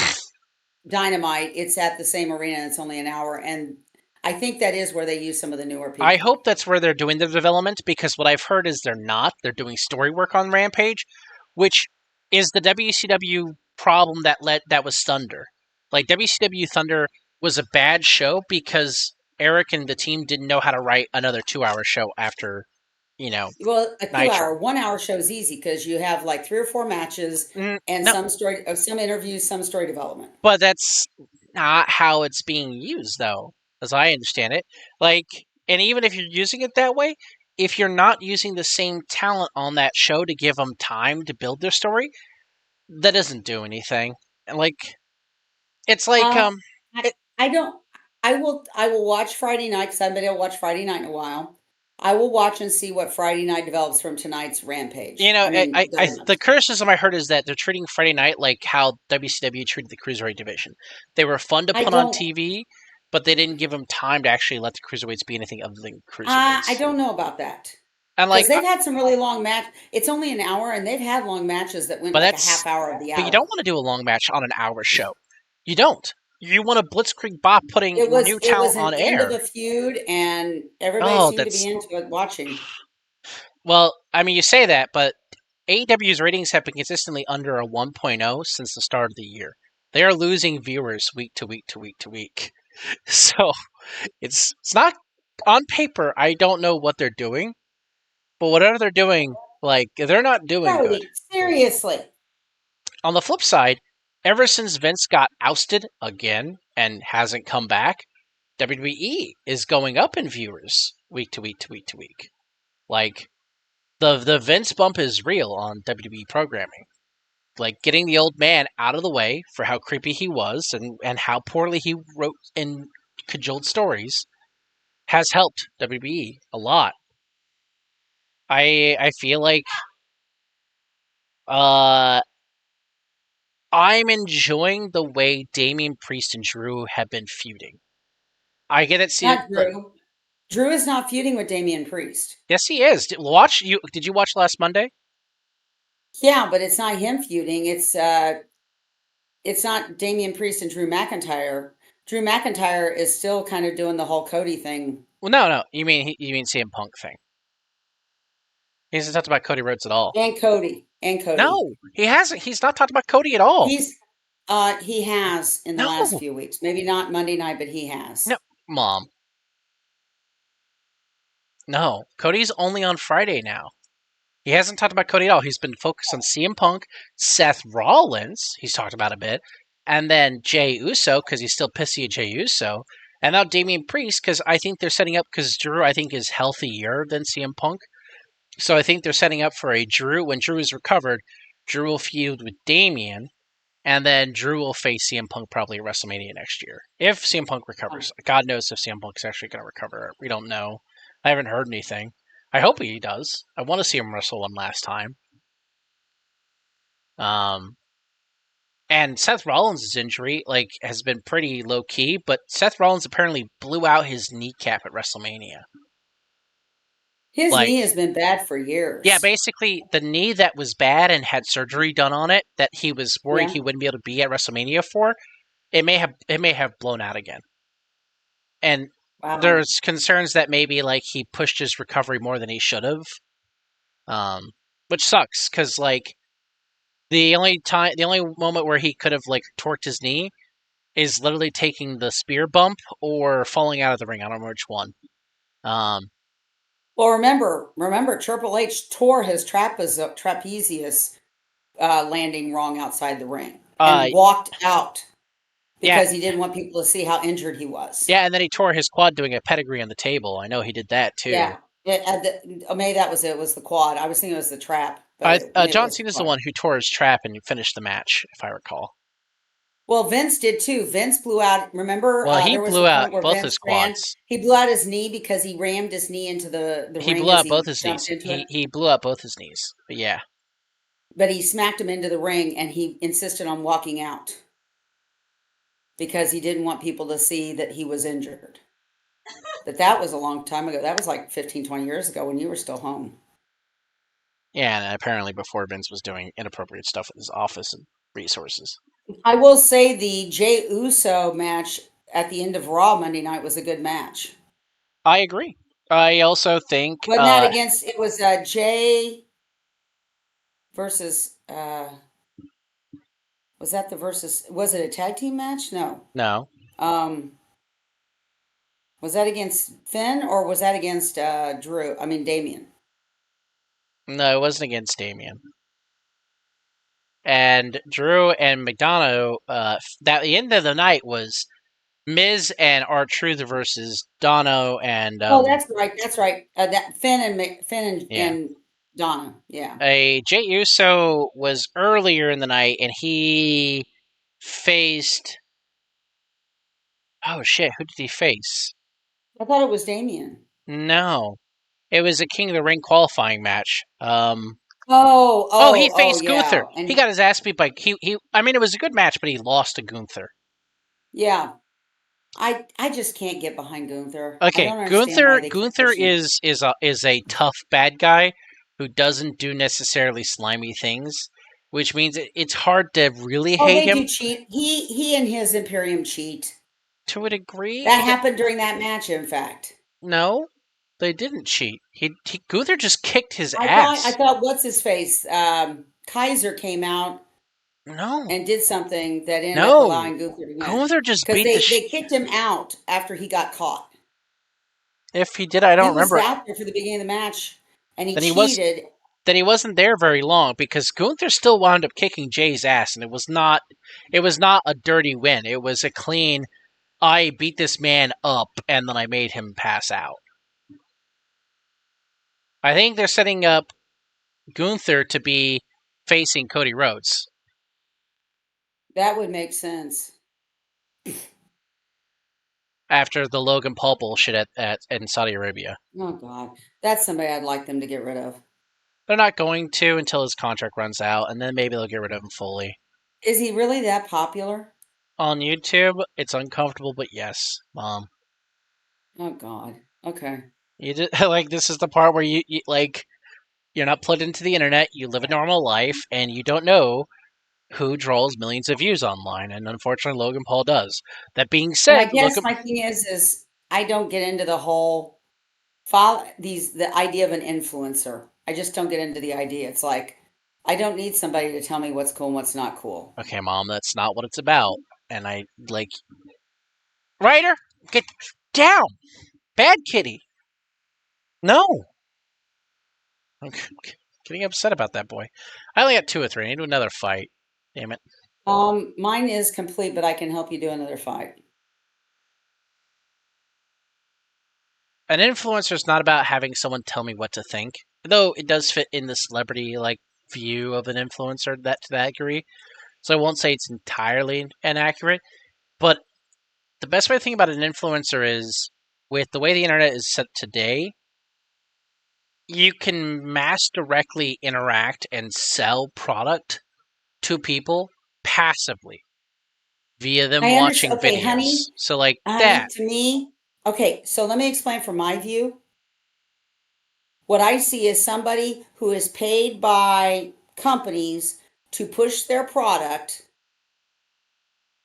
Dynamite. It's at the same arena and it's only an hour. And I think that is where they use some of the newer people. I hope that's where they're doing the development, because what I've heard is they're not. They're doing story work on Rampage, which is the WCW problem that was Thunder. Like, WCW Thunder was a bad show because Eric and the team didn't know how to write another 2-hour show after, Well, a 2 Nitro. hour, 1 hour show is easy because you have like 3 or 4 matches and no. some interviews, some story development. But that's not how it's being used, though. as I understand it. Like, and even if you're using it that way, if you're not using the same talent on that show to give them time to build their story, that doesn't do anything. And like, it's like I, it, I don't. I will watch Friday night because I haven't been able to watch Friday night in a while. I will watch and see what Friday night develops from tonight's Rampage. I mean, the Dynamite. criticism I heard is that they're treating Friday night like how WCW treated the cruiserweight division. They were fun to I put on don't. TV, but they didn't give them time to actually let the cruiserweights be anything other than I cruiserweights. don't know about that And because like, they've had some really long match. It's only an hour, and they've had long matches that went but like a that's half hour of the but you hour. don't want to do a long match on an hour show. You don't. You want a blitzkrieg bop putting new It talent was an on end of air. a feud, and everybody Oh, seemed to that's be into it watching. well. I mean, you say that, but AEW's ratings have been consistently under a 1.0 since the start of the year. They are losing viewers week to week to week to week. So it's not on paper. I don't know what they're doing, but whatever they're doing, like they're not doing good. Cody, seriously. On the flip side, ever since Vince got ousted again and hasn't come back, WWE is going up in viewers week to week to week to week. Like the Vince bump is real on WWE programming. Like getting the old man out of the way for how creepy he was and how poorly he wrote and cajoled stories has helped WWE a lot. I feel like uh I'm enjoying the way Damian Priest and Drew have been feuding. I get it. See, Not Drew. Drew is not feuding with Damian Priest. yes, he is. Did you watch last Monday? Yeah, but it's not him feuding. It's not Damian Priest and Drew McIntyre. Drew McIntyre is still kind of doing the whole Cody thing. Well, no. You mean CM Punk thing? He hasn't talked about Cody Rhodes at all. And Cody. And Cody. No, he hasn't. He's not talked about Cody at all. He has in the last No, few weeks. Maybe not Monday night, but he has. no, Mom. No, Cody's only on Friday now. He hasn't talked about Cody at all. He's been focused on CM Punk, Seth Rollins. He's talked about a bit, and then Jey Uso because he's still pissy at Jey Uso, and now Damian Priest because I think they're setting up because Drew I think is healthier than CM Punk, so I think they're setting up for a Drew when Drew is recovered. Drew will feud with Damian, and then Drew will face CM Punk probably at WrestleMania next year if CM Punk recovers. God knows if CM Punk's actually going to recover. We don't know. I haven't heard anything. I hope he does. I want to see him wrestle one last time. Um, and Seth Rollins' injury has been pretty low key, but Seth Rollins apparently blew out his kneecap at WrestleMania. His Like, knee has been bad for yeah, years. basically the knee that was bad and had surgery done on it that he was worried Yeah. he wouldn't be able to be at WrestleMania for, it may have blown out again. And Wow. there's concerns that maybe like he pushed his recovery more than he should have. Which sucks because like the only moment where he could have like torqued his knee is literally taking the spear bump or falling out of the ring. I don't remember which one. Well, remember, Triple H tore his trapezius landing wrong outside the ring and walked out because he didn't want people to see how injured he was. Yeah, and then he tore his quad doing a pedigree on the table. I know he did that too. Yeah, maybe that was it. Was the quad? I was thinking it was the trap. John Cena's the one who tore his trap and finished the match, if I recall. Well, Vince did too. Vince blew out. Remember, well, he there was blew the out point where both Vince his quads. he blew out his knee because he rammed his knee into the He ring blew as out both his jumped knees. into it. He blew out both his knees. But yeah. But he smacked him into the ring, and he insisted on walking out because he didn't want people to see that he was injured. But that was a long time ago. That was like 15, 20 years ago when you were still home. Yeah, and apparently before Vince was doing inappropriate stuff with his office and resources. I will say the Jey Uso match at the end of Raw Monday night was a good match. I agree. I also think Wasn't that against? It was Jey versus. Was that the versus? Was it a tag team match? No. No. Was that against Finn or was that against Drew? I mean Damian. No, it wasn't against Damian. And Drew and McDonough, that the end of the night was Miz and R-Truth versus Dono and Oh, that's right. That's right. That Finn and, Yeah. Donna. Yeah. Jey Uso was earlier in the night, and he faced. Oh shit! Who did he face? I thought it was Damien. No, it was a King of the Ring qualifying match. He Oh, faced yeah. Gunther. He And got his ass beat by he. I mean, it was a good match, but he lost to Gunther. yeah, I just can't get behind Gunther. I Okay, don't understand why they keep Gunther pushing. is a tough bad guy who doesn't do necessarily slimy things, which means it's hard to really Oh, hate they him do cheat. He and his Imperium cheat. to a degree. That happened during that match, in fact. No, they didn't cheat. Gunther just kicked his I ass. thought what's his face? Kaiser came out No, and did something that ended up no. allowing Gunther to win. Gunther just Because beat the. they kicked him out after he got caught. If he did, I He don't was remember. out there for the beginning of the match and he Then he was. cheated. Then he wasn't there very long because Gunther still wound up kicking Jay's ass, and it was not. It was not a dirty win. It was a clean. I beat this man up, and then I made him pass out. I think they're setting up Gunther to be facing Cody Rhodes. That would make sense. After the Logan Paul bullshit in Saudi Arabia. Oh God, that's somebody I'd like them to get rid of. They're not going to until his contract runs out, and then maybe they'll get rid of him fully. Is he really that popular? On YouTube, it's uncomfortable, but yes, Mom. Oh God. Okay. You just, like this is the part where you like you're not plugged into the internet. You live a normal life, and you don't know who draws millions of views online, and unfortunately, Logan Paul does. That being And said, I guess my thing is I don't get into the whole the idea of an influencer. I just don't get into the idea. It's like I don't need somebody to tell me what's cool and what's not cool. okay, Mom, that's not what it's about. And I like Ryder, get down, bad kitty. No, I'm getting upset about that boy. I only got 2 or 3. I need another fight. Damn it. Mine is complete, but I can help you do another fight. An influencer is not about having someone tell me what to think, though it does fit in the celebrity like view of an influencer to that degree. So I won't say it's entirely inaccurate, but the best way to think about an influencer is with the way the internet is set today, you can mass directly interact and sell product to people passively via them I watching understand. Okay, videos. honey, So like honey, that. to me, okay, so let me explain from my view. What I see is somebody who is paid by companies to push their product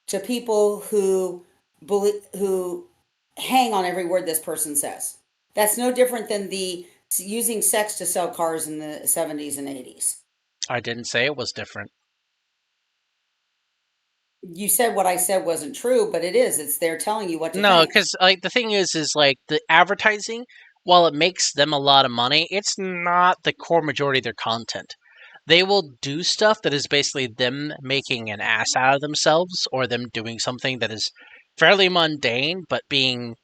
to people who hang on every word this person says. That's no different than the using sex to sell cars in the 70s and 80s. I didn't say it was different. You said what I said wasn't true, but it is. It's they're telling you what to No, think. because like the thing is like the advertising, while it makes them a lot of money, it's not the core majority of their content. They will do stuff that is basically them making an ass out of themselves, or them doing something that is fairly mundane, but being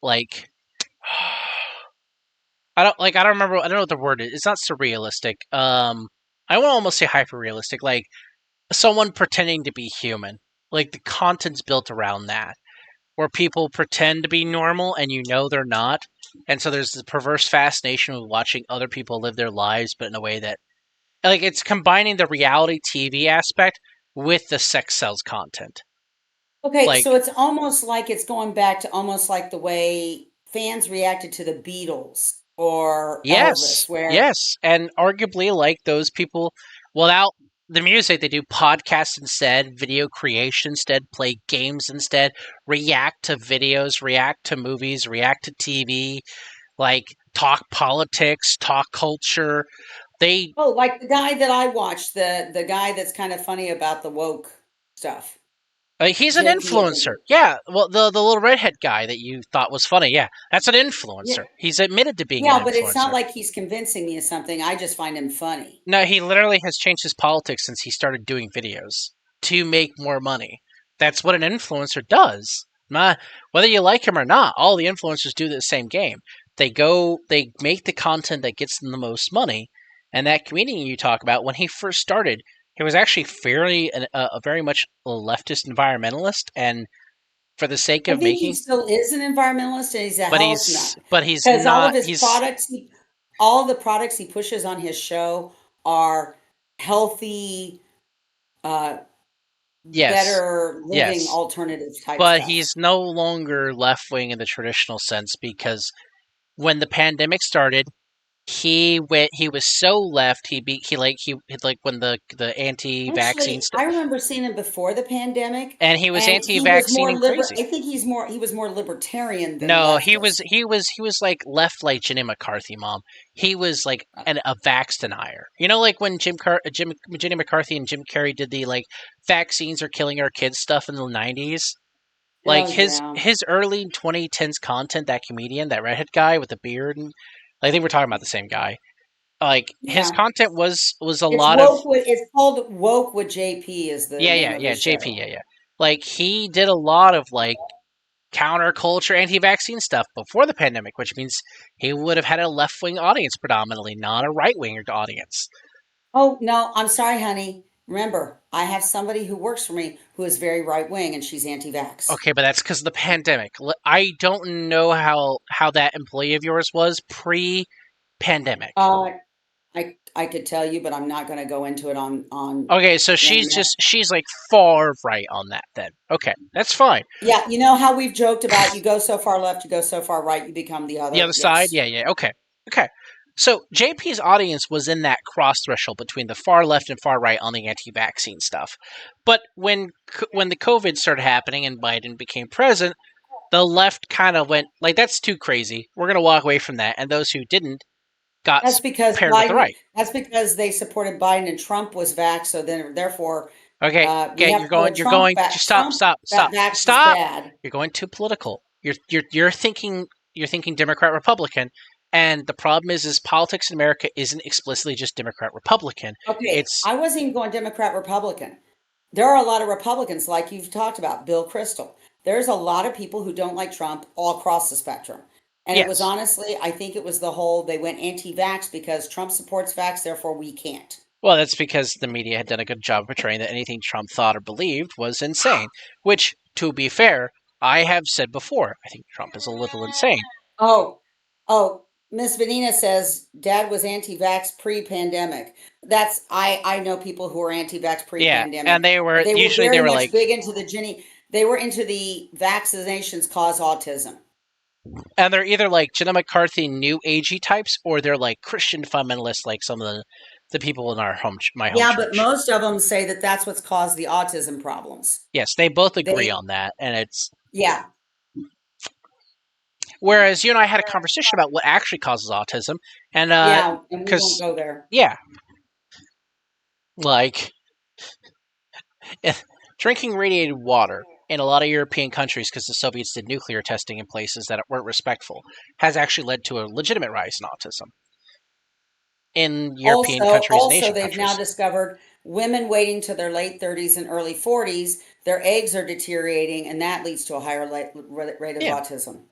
like I don't remember. I don't know what the word is. It's not surrealistic. I want to almost say hyper realistic, like someone pretending to be human. Like the content's built around that, where people pretend to be normal and you know they're not, and so there's this perverse fascination with watching other people live their lives, but in a way that like it's combining the reality TV aspect with the sex sells content. Okay, Like so it's almost like it's going back to almost like the way fans reacted to the Beatles or yes, Elvis, where yes, and arguably like those people without the music, they do podcasts instead, video creation instead, play games instead, react to videos, react to movies, react to TV, like talk politics, talk culture. They like the guy that I watched, the guy that's kind of funny about the woke stuff. he's an JP, I influencer. think. Yeah, well the little redhead guy that you thought was funny. Yeah, that's an influencer. Yeah, He's admitted to being an yeah, but it's not influencer. like he's convincing me of something. I just find him funny. No, he literally has changed his politics since he started doing videos to make more money. That's what an influencer does. Whether you like him or not, all the influencers do the same game. They make the content that gets them the most money. And that comedian you talk about, when he first started, he was actually a very much a leftist environmentalist, and for the sake I of think he making, still is an environmentalist, and he's a health nut but he's because all of not. his He's products, all the products he pushes on his show are healthy, uh, yes, better living yes, alternative type but stuff. he's no longer left wing in the traditional sense because when the pandemic started, he was so left he like when the anti-vaccine Actually, stuff, I remember seeing him before the pandemic, and he was and he was anti-vaccine more and crazy. I think he was more libertarian than No, leftist. he was like left like Jenny McCarthy, mom. He was like a vax denier. You know, like when Jenny McCarthy and Jim Carrey did the like vaccines are killing our kids stuff in the 90s. Like Oh yeah, his early 2010s content, that comedian, that redhead guy with the beard, and I think we're talking about the same guy. Like his yeah. content was a lot of It's called Woke with JP is the name of his JP, show. yeah. Like he did a lot of like counterculture anti-vaccine stuff before the pandemic, which means he would have had a left-wing audience predominantly, not a right-wing audience. Oh no, I'm sorry, honey. Remember, I have somebody who works for me who is very right wing, and she's anti-vax. Okay, but that's because of the pandemic. I don't know how that employee of yours was pre-pandemic. Uh, I could tell you, but I'm not going to go into it on Okay, so the internet. she's like far right on that then. Okay, that's fine. Yeah, you know how we've joked about you go so far left, you go so far right, you become the The other. other side, Yes. yeah, okay, okay. So JP's audience was in that cross threshold between the far left and far right on the anti-vaccine stuff. But when the COVID started happening and Biden became president, the left kind of went like, "That's too crazy. We're going to walk away from that." And those who didn't got paired with the right. That's because they supported Biden and Trump was vax, so then therefore Okay, we okay, have to go with Trump just vax. Trump vax is stop. bad. You're going too political. You're thinking Democrat Republican, and the problem is politics in America isn't explicitly just Democrat Republican. Okay, It's I wasn't even going Democrat Republican. There are a lot of Republicans, like you've talked about, Bill Kristol. There's a lot of people who don't like Trump all across the spectrum. And it was yes. honestly, I think it was the whole they went anti-vax because Trump supports vax, therefore we can't. Well, that's because the media had done a good job of portraying that anything Trump thought or believed was insane. Which, to be fair, I have said before. I think Trump is a little insane. Oh, oh, Miss Vanina says Dad was anti-vax pre-pandemic. I know people who were anti-vax Yeah, and pre-pandemic. they were They were usually they very were much like, big into the Jenny. They were into the vaccinations cause autism. and they're either like Jenna McCarthy new agey types, or they're like Christian fundamentalists, like some of the people in my home Yeah, but church. most of them say that that's what's caused the autism problems. Yes, they both agree They, on that, and it's yeah, whereas you and I had a conversation about what actually causes autism, and yeah, and we won't because go there. yeah, like drinking radiated water in a lot of European countries because the Soviets did nuclear testing in places that weren't respectful has actually led to a legitimate rise in autism in European countries and Also, Asian they've now countries. discovered women waiting to their late 30s and early 40s, their eggs are deteriorating, and that leads to a higher rate of Yeah, autism.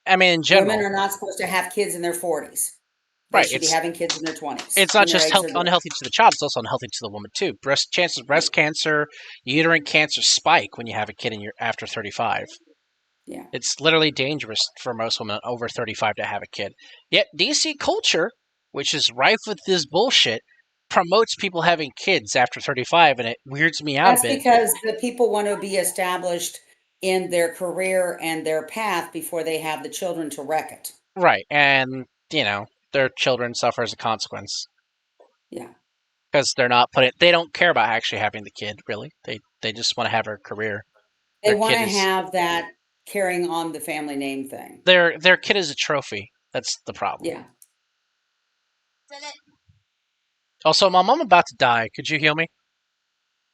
I mean in Women general, are not supposed to have kids in their 40s. They right? should be having kids in their 20s It's not when their just eggs are due. unhealthy to the child; it's also unhealthy to the woman too. Breast cancer, uterine cancer spike when you have a kid and you're after 35. Yeah. It's literally dangerous for most women over 35 to have a kid. Yet DC culture, which is rife with this bullshit, promotes people having kids after 35, and it weirds me out a That's bit. because the people want to be established in their career and their path before they have the children to wreck it. Right, and their children suffer as a consequence Yeah. because they don't care about actually having the kid. Really, they just want to have a career. They Their want kid to is have that carrying on the family name thing. their kid is a trophy. That's the problem. Yeah. Also, Mom, I'm about to die. Could you heal me?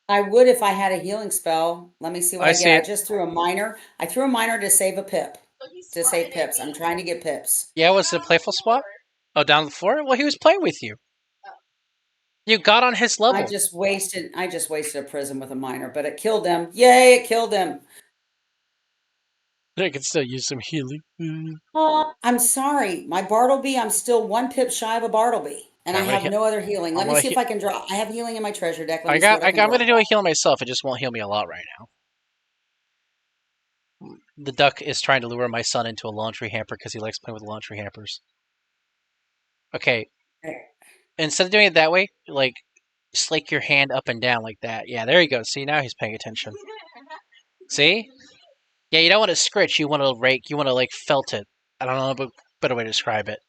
I would if I had a healing spell. Let me see what I I see get. I it. just threw a minor. I threw a minor to save a pip. To save pips. I'm trying to get pips. Yeah, was it a playful spot? Oh, down the floor? Well, he was playing with you. You got on his level. I just wasted a prism with a minor, but it killed him. Yay, it killed him. I can still use some healing. I'm sorry, my Bartleby, I'm still 1 pip shy of a Bartleby, and Okay, I I'm gonna have heal. no other healing. I'm Let me gonna see heal. if I can draw. I have healing in my treasure deck. Let me see what I can I'm draw. gonna do a heal myself. It just won't heal me a lot right now. The duck is trying to lure my son into a laundry hamper because he likes playing with laundry hampers. Okay, instead of doing it that way, like slake your hand up and down like that. Yeah, there you go. See, now he's paying attention. See? Yeah, you don't want to scritch. You want to rake. You want to like felt it. I don't know a better way to describe it.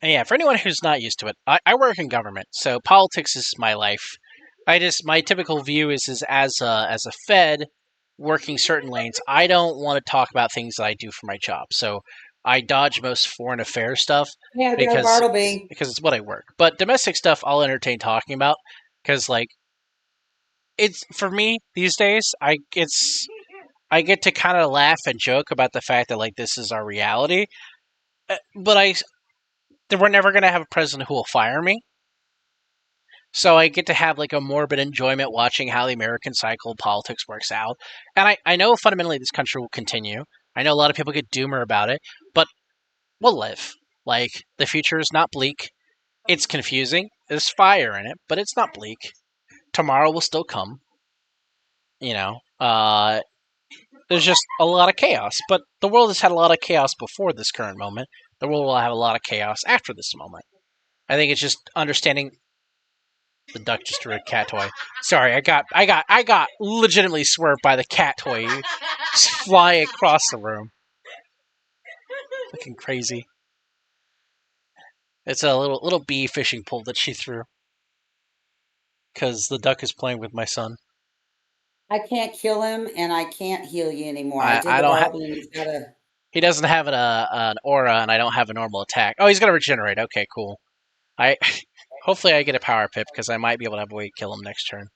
And yeah, for anyone who's not used to it, I work in government, so politics is my life. My typical view is as a Fed working certain lanes. I don't want to talk about things that I do for my job, so I dodge most foreign affairs stuff Yeah, I got a because Bartleby. it's what I work. But domestic stuff, I'll entertain talking about because like it's for me these days. I get to kind of laugh and joke about the fact that like this is our reality, but we're never gonna have a president who will fire me. So I get to have like a morbid enjoyment watching how the American cycle of politics works out. And I know fundamentally this country will continue. I know a lot of people get doomer about it, but we'll live. Like, the future is not bleak. It's confusing. There's fire in it, but it's not bleak. Tomorrow will still come. You know, there's just a lot of chaos. But the world has had a lot of chaos before this current moment. The world will have a lot of chaos after this moment. I think it's just understanding. The duck just threw a cat toy. Sorry, I got legitimately swerved by the cat toy just flying across the room. Looking crazy. It's a little bee fishing pole that she threw. Because the duck is playing with my son. I can't kill him, and I can't heal you anymore. I did I the don't have. Bartleby, and you've got to. He doesn't have an aura, and I don't have a normal attack. Oh, he's gonna regenerate. Okay, cool. I hopefully I get a power pip because I might be able to have a way to kill him next turn.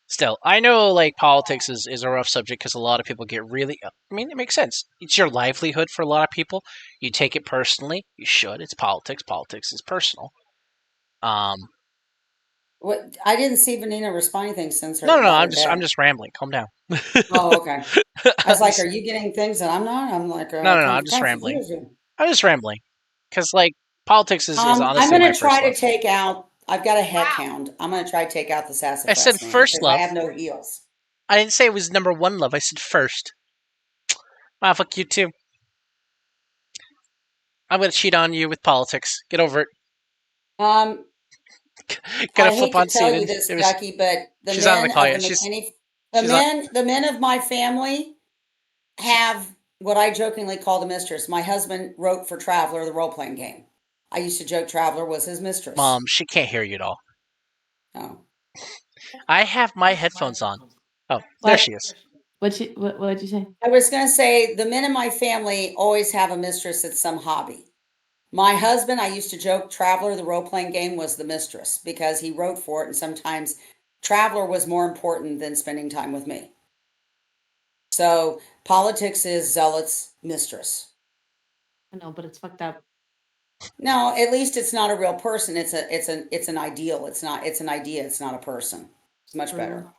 Still, I know like politics is a rough subject because a lot of people get really. I mean, it makes sense. It's your livelihood for a lot of people. You take it personally. You should. It's politics. Politics is personal. Um, What? I didn't see Vanina responding things since no, her no, no. about her I'm dad. just rambling. Calm down. Oh, okay. I was I'm like, just, "Are you getting things that I'm not?" I'm like, no, no, no. "Kind I'm of just rambling. confusing." I'm just rambling because like politics is I'm honestly my gonna first try love. to take out. I've got a heck hound. I'm gonna try to take out the I said sassafras man first because I love. have no heals. I didn't say it was number one love. I said first. Ah, fuck you too. I'm gonna cheat on you with politics. Get over it. Um, Gonna I flip hate to on tell Steven. you this, It was. Ducky, but the She's not gonna men call of you. the McKinney, She's not. the men of my family have what I jokingly call the mistress. My husband wrote for Traveler, the role playing game. I used to joke Traveler was his mistress. Mom, she can't hear you at all. Oh. I have my headphones on. Oh, there What? she is. What did you say? I was going to say the men in my family always have a mistress at some hobby. My husband, I used to joke Traveler, the role playing game, was the mistress because he wrote for it, and sometimes Traveler was more important than spending time with me. So politics is Zealot's mistress. I know, but it's fucked up. No, at least it's not a real person. It's an ideal. It's an idea. It's not a person. It's much better. True.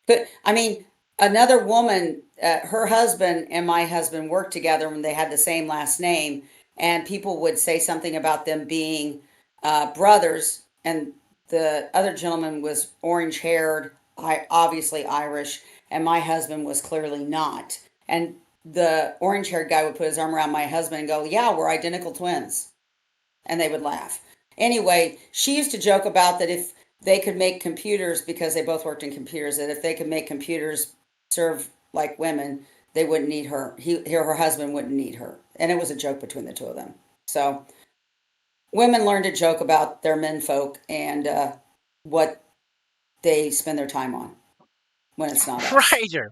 But I mean, another woman, her husband and my husband worked together when they had the same last name, and people would say something about them being brothers, and the other gentleman was orange haired, obviously Irish, and my husband was clearly not. And the orange haired guy would put his arm around my husband and go, "Yeah, we're identical twins." And they would laugh. Anyway, she used to joke about that if they could make computers, because they both worked in computers, that if they could make computers serve like women, they wouldn't need her. Her husband wouldn't need her. And it was a joke between the two of them. So women learn to joke about their menfolk and what they spend their time on when it's not us. Ryder,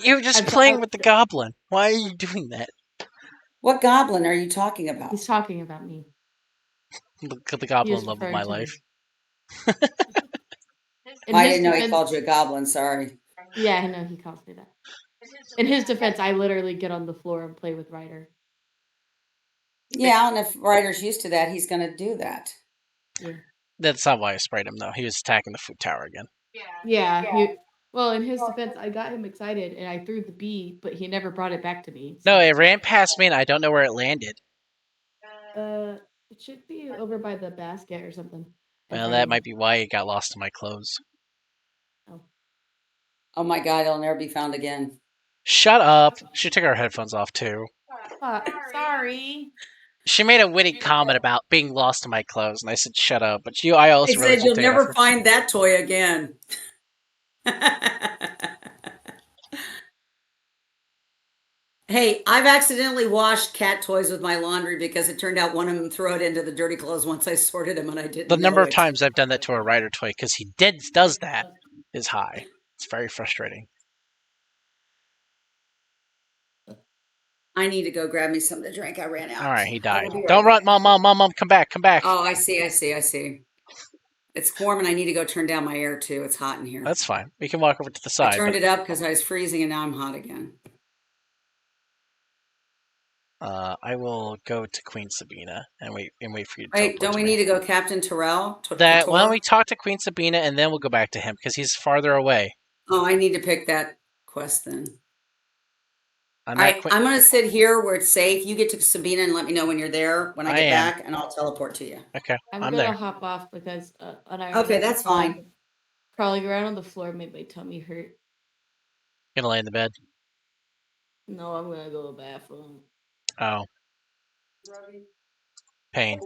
you were just I'm playing sorry. with the goblin. Why are you doing that? What goblin are you talking about? He's talking about me. The He goblin is love of referring my to life. me. In I his didn't know he defense, called you a goblin. Sorry. yeah, I know he calls me that. In his defense, I literally get on the floor and play with Ryder. Yeah, and if Ryder's used to that, he's going to do that. Yeah. That's not why I sprayed him though. He was attacking the food tower again. Yeah, well, in his defense, I got him excited and I threw the bee, but he never brought it back to me. No, it ran past me and I don't know where it landed. It should be over by the basket or something. Well, that might be why it got lost in my clothes. Oh my God, it'll never be found again. Shut up. She took her headphones off too. Sorry. She made a witty comment about being lost in my clothes, and I said, "Shut up." But I also They realized said you you'll took it off never her- find that toy again. Hey, I've accidentally washed cat toys with my laundry because it turned out one of them threw it into the dirty clothes once I sorted them and I didn't The number know of it. times I've done that to a Ryder toy because he does that is high. It's very frustrating. I need to go grab me something to drink. I ran out. All right, he died. I'll be right Don't run, back. mom, come back. Oh, I see. It's warm and I need to go turn down my air too. It's hot in here. That's fine. We can walk over to the I side. turned it up because I was freezing and now I'm hot again. I will go to Queen Sabine and wait for you to Wait, don't we need to go Captain Terrell? that. Why don't we talk to Queen Sabine and then we'll go back to him because he's farther away. Oh, I need to pick that quest then. I'm All right, I'm going to sit here where it's safe. You get to Sabina and let me know when you're there when I get back, and I'll teleport to you. Okay, I'm gonna there. hop off because Okay, that's fine. Crawling around on the floor made my tummy hurt. Gonna lay in the bed. No, I'm gonna go to the bathroom. Oh, pain.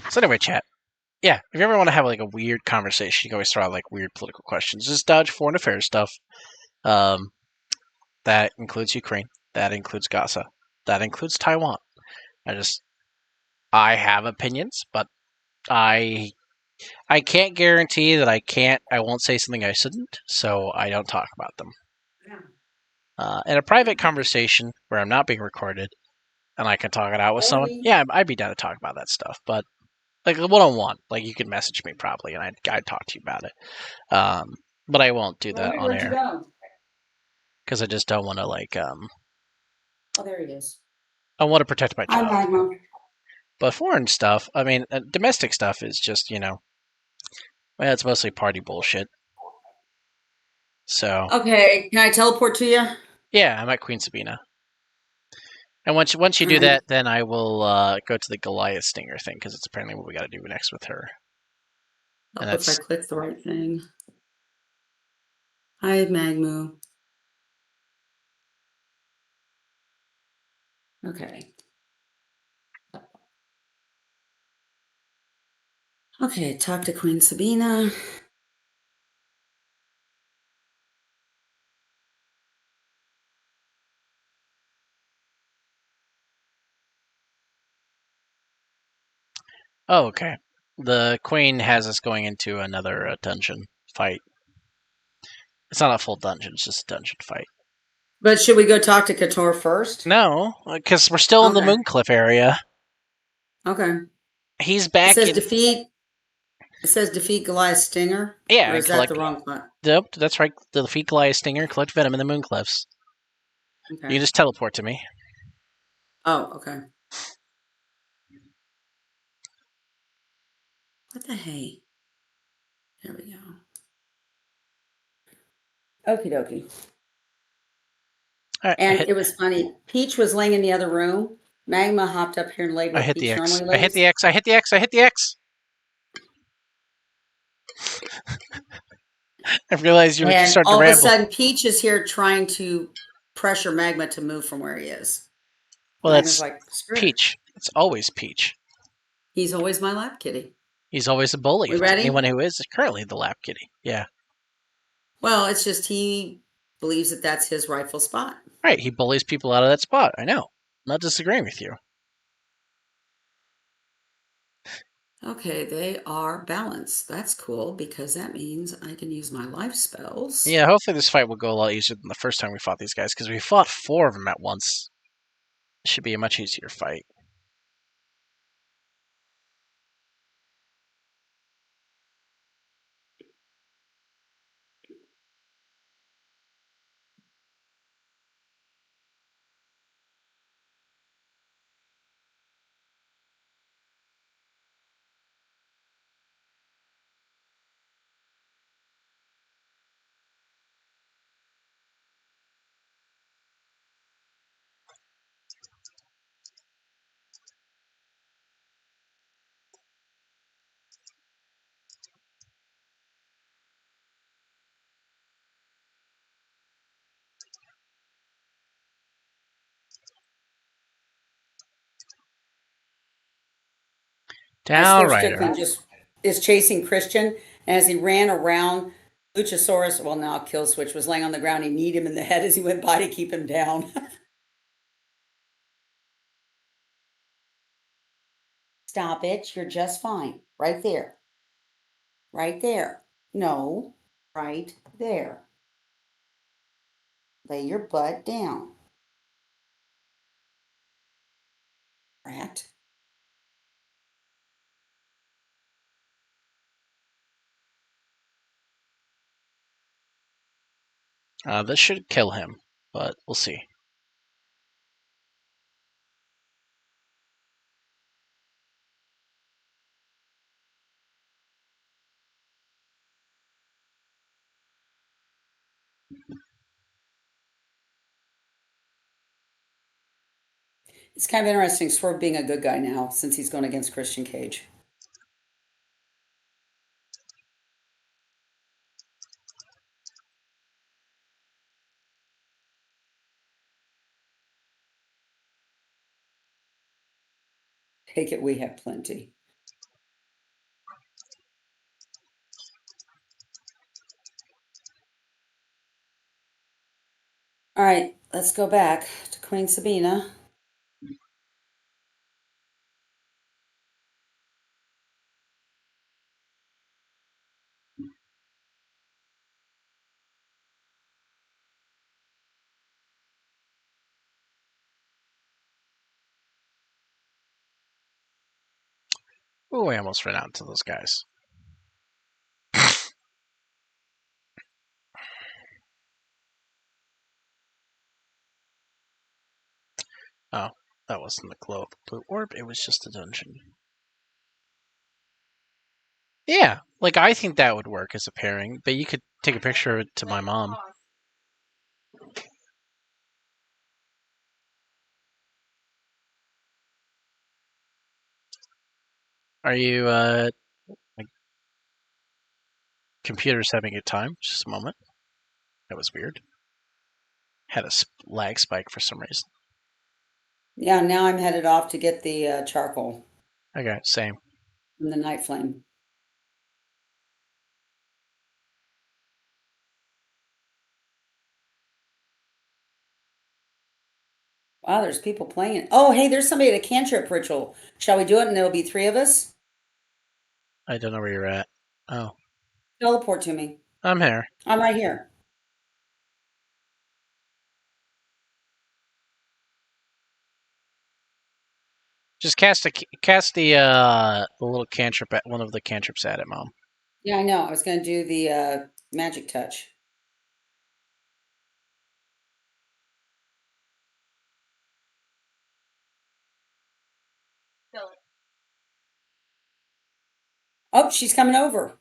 So anyway, chat. Yeah, if you ever want to have like a weird conversation, you can always throw out like weird political questions. Just dodge foreign affairs stuff. That includes Ukraine. That includes Gaza. That includes Taiwan. I have opinions, but I can't guarantee that I won't say something I shouldn't, so I don't talk about them. In a private conversation where I'm not being recorded and I can talk it out with someone, yeah, I'd be down to talk about that stuff. But like one-on-one, like you could message me probably and I'd talk to you about it. But I won't do that on air because I just don't want to Oh, there he is. I want to protect my Hi, child. Magma. But foreign stuff, I mean, domestic stuff is just well, it's mostly party bullshit. So Okay, can I teleport to you? yeah, I'm at Queen Sabine. And once you do that, then I will go to the Goliath stinger thing because it's apparently what we got to do next with her. And if I click the right thing. Hi, Magmu. Okay. Okay, talk to Queen Sabina. Oh, okay. The Queen has us going into another dungeon fight. It's not a full dungeon; it's just a dungeon fight. But should we go talk to Kator first? No, because we're still in the Mooncliff area. Okay. He's back. It says defeat Goliath Stinger. Yeah, or is that the wrong one? Nope, that's right. The defeat Goliath Stinger, collect venom in the Mooncliffs. Okay. You just teleport to me. Oh, okay. What the hey? There we go. Okie dokie. Right, and it was funny. Peach was laying in the other room. Magma hopped up here and laid where Peach normally lays. I hit the X. I hit the X. I hit the X. I realized you were starting to ramble. All of a sudden, Peach is here trying to pressure Magma to move from where he is. Well, Magma's that's like, screw it. Peach. It's always Peach. He's always my lap kitty. He's always a bully. We ready? Anyone who is currently the lap kitty. Yeah. Well, it's just he believes that that's his rightful spot. Right. He bullies people out of that spot. I know. I'm not disagreeing with you. Okay, they are balanced. That's cool because that means I can use my life spells. Yeah, hopefully this fight will go a lot easier than the first time we fought these guys, because we fought 4 of them at once. It should be a much easier fight. Down Swift rider. Strickland just is chasing Christian, and as he ran around, Luchasaurus, well now Kill Switch, was laying on the ground. He kneed him in the head as he went by to keep him down. Stop it. You're just fine. Right there. Right there. No, right there. Lay your butt down. Rat. This should kill him, but we'll see. It's kind of interesting, Swerve being a good guy now since he's going against Christian Cage. Take it, we have plenty. All right, let's go back to Queen Sabine. Ooh, I almost ran out into those guys. Oh, that wasn't the glow of the blue orb, it was just a dungeon. Yeah, like I think that would work as a pairing, but you could take a picture of it to my mom. Are you, my computer's having a time? Just a moment. That was weird. Had a lag spike for some reason. Yeah, now I'm headed off to get the charcoal Okay, same. from the night flame. Wow, there's people playing. Oh, hey, there's somebody at a cantrip ritual. Shall we do it and there'll be 3 of us? I don't know where you're at. Oh, Teleport to me. I'm here. I'm right here. Just cast the little cantrip at one of the cantrips at it, Mom. Yeah, I know. I was going to do the magic touch. Zealot. Oh, she's coming over.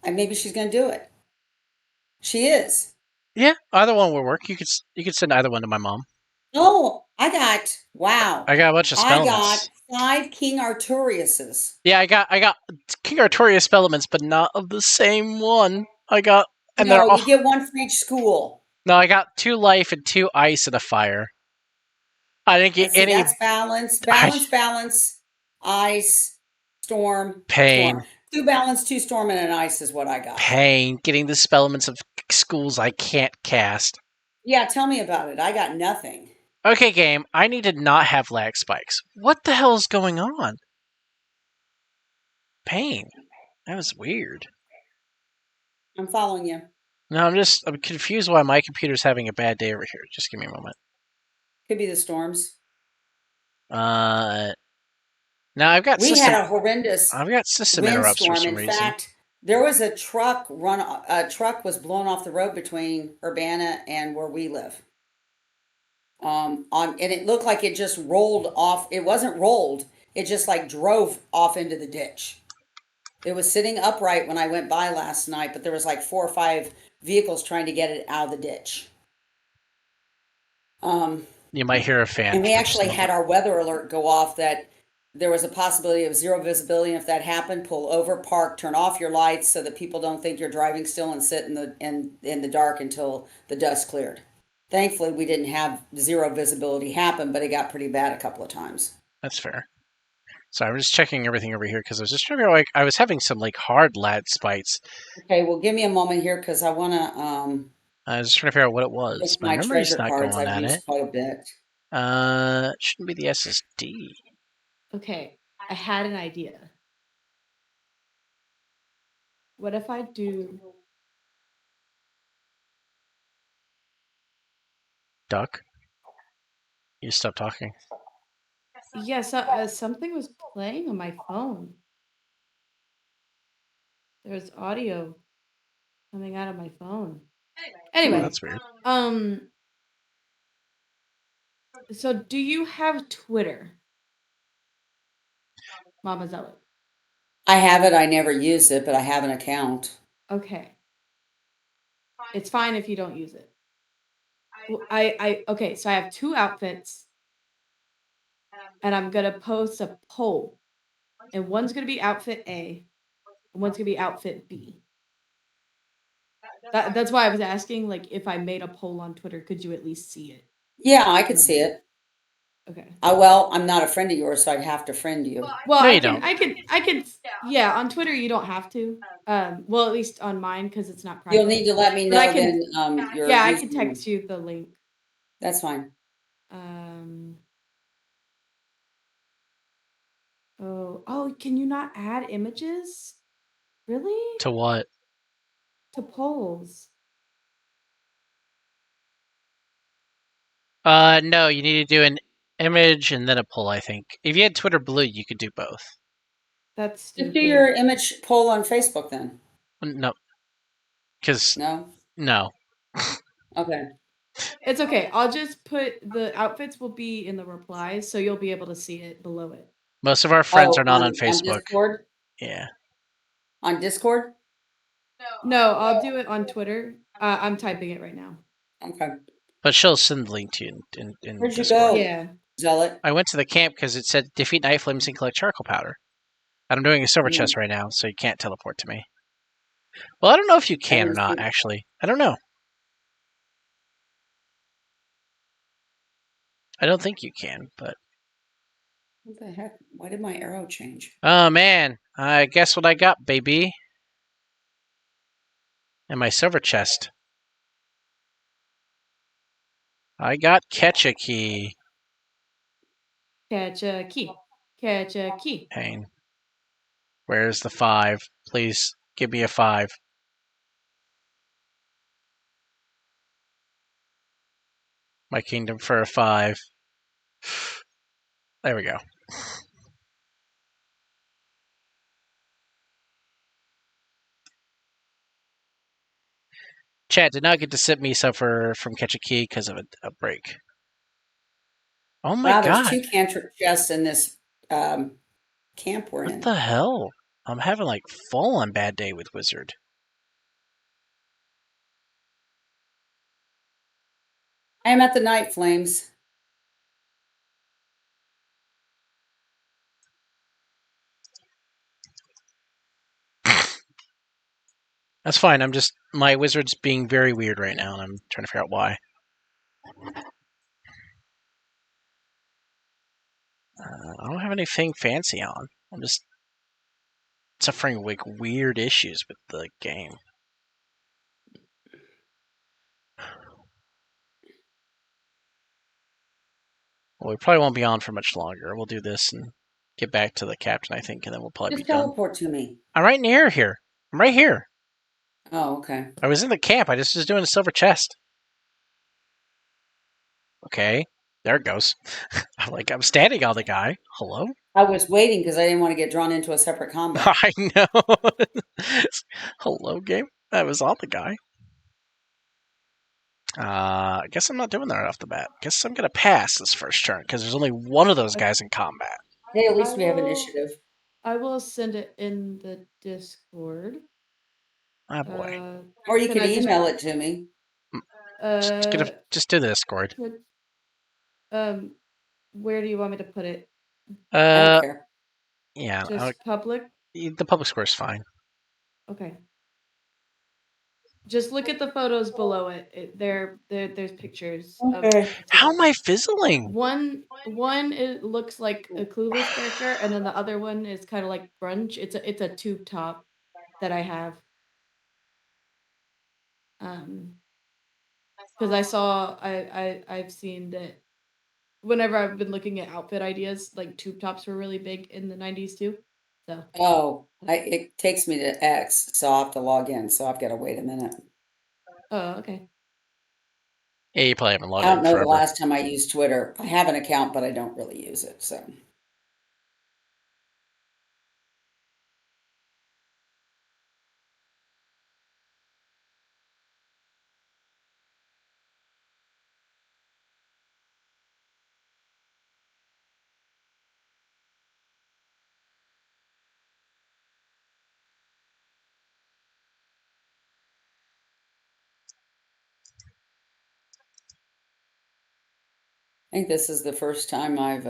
And maybe she's going to do it. She is. Yeah, either one will work. You could send either one to my mom. Oh, wow. I got a bunch of I spellments. got 5 King Arturiuses. Yeah, I got King Artorias spellments, but not of the same one. I got, and No, they're all. you get 1 for each school. No, I got 2 life and 2 ice and a fire. I didn't get Let's see, any that's balance, ice, storm, pain. storm. 2 balance, 2 storm, and an ice is what I got. Pain getting the spellments of schools I can't cast. Yeah, tell me about it. I got nothing. Okay, game. I need to not have lag spikes. What the hell is going on? pain. That was weird. I'm following you. No, I'm confused why my computer's having a bad day over here. Just give me a moment. Could be the storms. Now I've got We system. had a horrendous I've got system interrupts for windstorm. some In reason. fact, there was a truck was blown off the road between Urbana and where we live. And it looked like it just rolled off. It wasn't rolled. It just like drove off into the ditch. It was sitting upright when I went by last night, but there was like 4 or 5 vehicles trying to get it out of the ditch. You might hear a fan. And we for just a actually had moment. our weather alert go off that there was a possibility of zero visibility. And if that happened, pull over, park, turn off your lights so that people don't think you're driving still, and sit in the dark until the dust cleared. Thankfully, we didn't have zero visibility happen, but it got pretty bad a couple of times. That's fair. So I'm just checking everything over here because I was just trying to like I was having some like hard lag spikes. Okay, well, give me a moment here because I want to I was just trying to figure out what it was. pick My my memory's treasure not cards. going I've at it. used quite a bit. It shouldn't be the SSD. Okay, I had an idea. What if I do... Duck. You stop talking. Yeah, something was playing on my phone. There's audio coming out of my phone. Anyway, That's weird. So do you have Twitter, Mama Zealot? I have it. I never use it, but I have an account. Okay. It's fine if you don't use it. Okay, so I have 2 outfits, and I'm gonna post a poll, and one's gonna be outfit A, and one's gonna be outfit B. That's why I was asking, like, if I made a poll on Twitter, could you at least see it? Yeah, I could see it. Okay. Well, I'm not a friend of yours, so I'd have to friend you. Well, No, I you can, don't. I can, yeah. On Twitter, you don't have to. Well, at least on mine because it's not private. You'll need to let me But know I can, then. Your yeah, I can username. text you the link. That's fine. Oh, can you not add images? Really? To what? To polls? No, you need to do an image and then a poll, I think. If you had Twitter Blue, you could do both. That's Just stupid. do your image poll on Facebook then. No. Because, No? no. Okay. It's okay. I'll just put the outfits will be in the replies, so you'll be able to see it below it. Most of our friends are not on On Facebook. Discord? Yeah. On Discord? No, I'll do it on Twitter. I'm typing it right now. Okay. But she'll send the link to you in Where'd you Discord. go? Yeah. Zealot? I went to the camp because it said defeat night flames and collect charcoal powder. And I'm doing a silver chest right now, so you can't teleport to me. Well, I don't know if you can or not, actually. I don't know. I don't think you can, but... What the heck? Why did my arrow change? Oh, man. I guess what I got, baby. And my silver chest. I got catch a key. Catch a key. Catch a key. Pain. Where's the 5? Please, give me a 5. My kingdom for a 5. There we go. Chat did not get to sit me suffer from catch a key because of a break. Oh my Wow, god. there's 2 cantrip chests in this camp we're in. What the hell? I'm having like full on bad day with Wizard. I am at the Night Flames. That's fine. My Wizard's being very weird right now, and I'm trying to figure out why. I don't have anything fancy on. I'm just suffering like weird issues with the game. Well, we probably won't be on for much longer. We'll do this and get back to the captain, I think, and then we'll probably Just be done. teleport to me. I'm right near here. I'm right here. Oh, okay. I was in the camp. I just was doing a silver chest. Okay, there it goes. I'm standing on the guy. Hello? I was waiting because I didn't want to get drawn into a separate combat. I know. Hello, game. I was on the guy. I guess I'm not doing that right off the bat. Guess I'm gonna pass this first turn because there's only one of those guys in combat. Hey, at least I we have will- initiative. I will send it in the Discord. Ah, boy. Or you can could I just- email it to me. Just do the Discord. Where do you want me to put it? I don't Uh, care. yeah. Just public? The public square is fine. Okay. Just look at the photos below it. There's pictures. Okay. How am I fizzling? One it looks like a Clueless character, and then the other one is kind of like grunge. It's a tube top that I have. Because I've seen that whenever I've been looking at outfit ideas, like tube tops were really big in the 90s too. So Oh, it takes me to X, so I'll have to log in. So I've got to wait a minute. okay. Yeah, you probably haven't I logged don't in know the forever. last time I used Twitter. I have an account, but I don't really use it. So I think this is the first time I've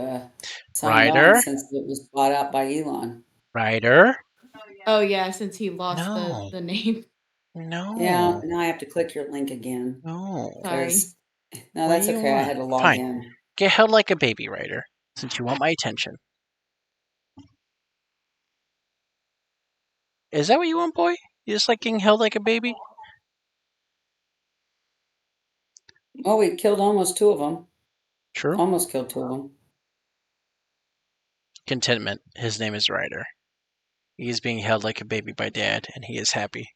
signed Ryder? on since it was bought out by Elon. Ryder? Oh yeah, since he lost No. the name. No. Yeah, now I have to click your link again. No. Sorry. 'Cause- No, What that's do you okay. I want? had to log Fine. in. Get held like a baby, Ryder, since you want my attention. Is that what you want, boy? You just like getting held like a baby? Oh, we killed almost two of them. True. Almost killed two of them. Contentment. His name is Ryder. He is being held like a baby by Dad, and he is happy.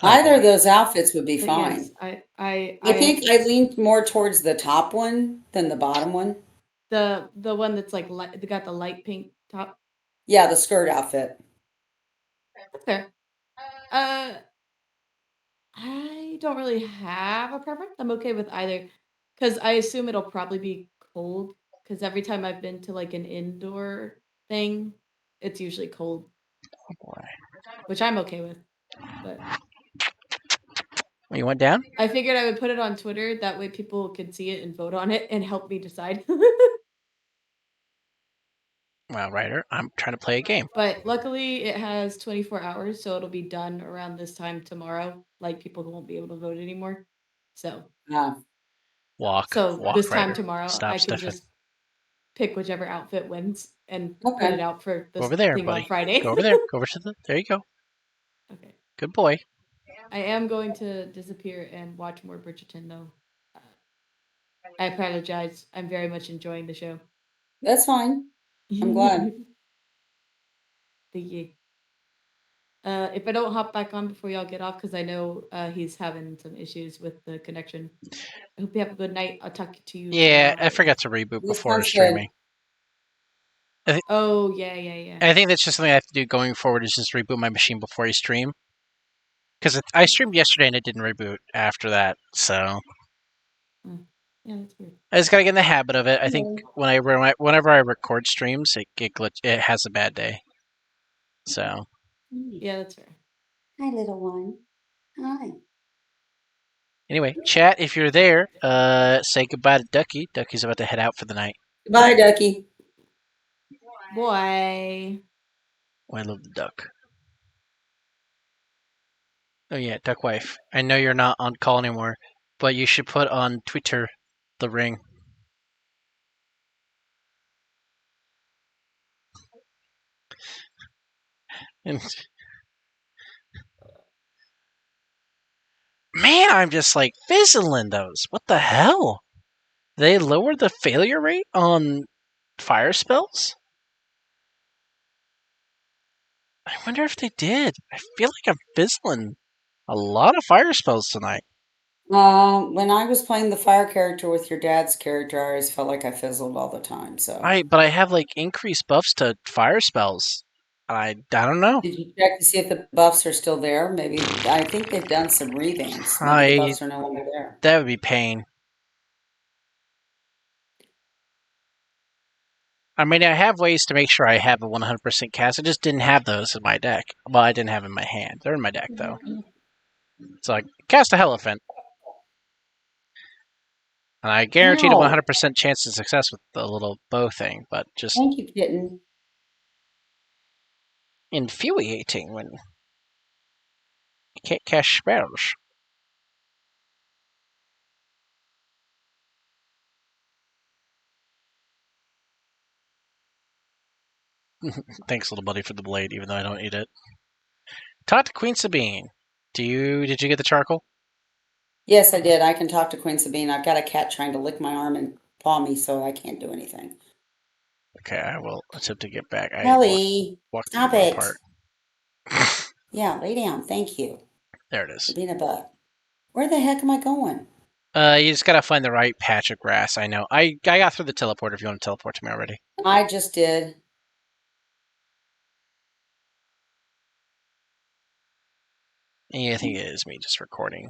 Oh, Either boy. of those outfits would be But fine. yes, I think I leaned more towards the top one than the bottom one. the one that's like they got the light pink top. Yeah, the skirt outfit. Okay. I don't really have a preference. I'm okay with either, because I assume it'll probably be cold. Because every time I've been to like an indoor thing, it's usually cold, Oh, boy. which I'm okay with. But You went down? I figured I would put it on Twitter. That way people could see it and vote on it and help me decide. Well, Ryder, I'm trying to play a game. But luckily, it has 24 hours, so it'll be done around this time tomorrow. Like people who won't be able to vote anymore. So Walk. Walk, this time Ryder. tomorrow, Stop I can stiffing. just pick whichever outfit wins and Okay. put it out for Go this over there, thing buddy. on Friday. Go over there. Go over to the... There you go. Okay. Good boy. I am going to disappear and watch more Bridgerton, though. I apologize. I'm very much enjoying the show. That's fine. I'm glad. Thank you. If I don't hop back on before y'all get off, because I know he's having some issues with the connection. I hope you have a good night. I'll talk to you Yeah, tomorrow. I forgot to reboot This before sounds streaming. Oh, yeah. I think that's just something I have to do going forward is just reboot my machine before you stream. Because I streamed yesterday and it didn't reboot after that, so... Yeah, that's weird. I just gotta get in the habit of it. I think whenever I record streams, it has a bad day. So... Yeah, that's fair. Hi, little one. Hi. Anyway, chat, if you're there, say goodbye to Ducky. Ducky's about to head out for the night. Goodbye, Ducky. Boy. Oh, I love the duck. Oh yeah, duck wife. I know you're not on call anymore, but you should put on Twitter the ring. And man, I'm just like fizzling those. What the hell? They lowered the failure rate on fire spells? I wonder if they did. I feel like I'm fizzling a lot of fire spells tonight. When I was playing the fire character with your dad's character, I always felt like I fizzled all the time. So, But I have like increased buffs to fire spells. I don't know. did you check to see if the buffs are still there? Maybe I think they've done some revamps. Maybe the I buffs are no longer there. that would be pain. I mean, I have ways to make sure I have a 100% cast. I just didn't have those in my deck. Well, I didn't have them in my hand. They're in my deck though. So I cast a Elephant, and I guaranteed a Ow! 100% chance of success with the little bow thing, but just Thank you, kitten. infuriating when you can't cast spells. Thanks, little buddy, for the blade, even though I don't need it. Talk to Queen Sabine. Did you get the charcoal? Yes, I did. I can talk to Queen Sabine. I've got a cat trying to lick my arm and paw me, so I can't do anything. Okay, I will attempt to get back. I Kelly, walked through stop the wrong it. part. Yeah, lay down. Thank you There it is. for being a butt. Where the heck am I going? You just gotta find the right patch of grass. I know. I got through the teleporter. If you want to teleport to me already. I just did. Yeah, I think it is me just recording.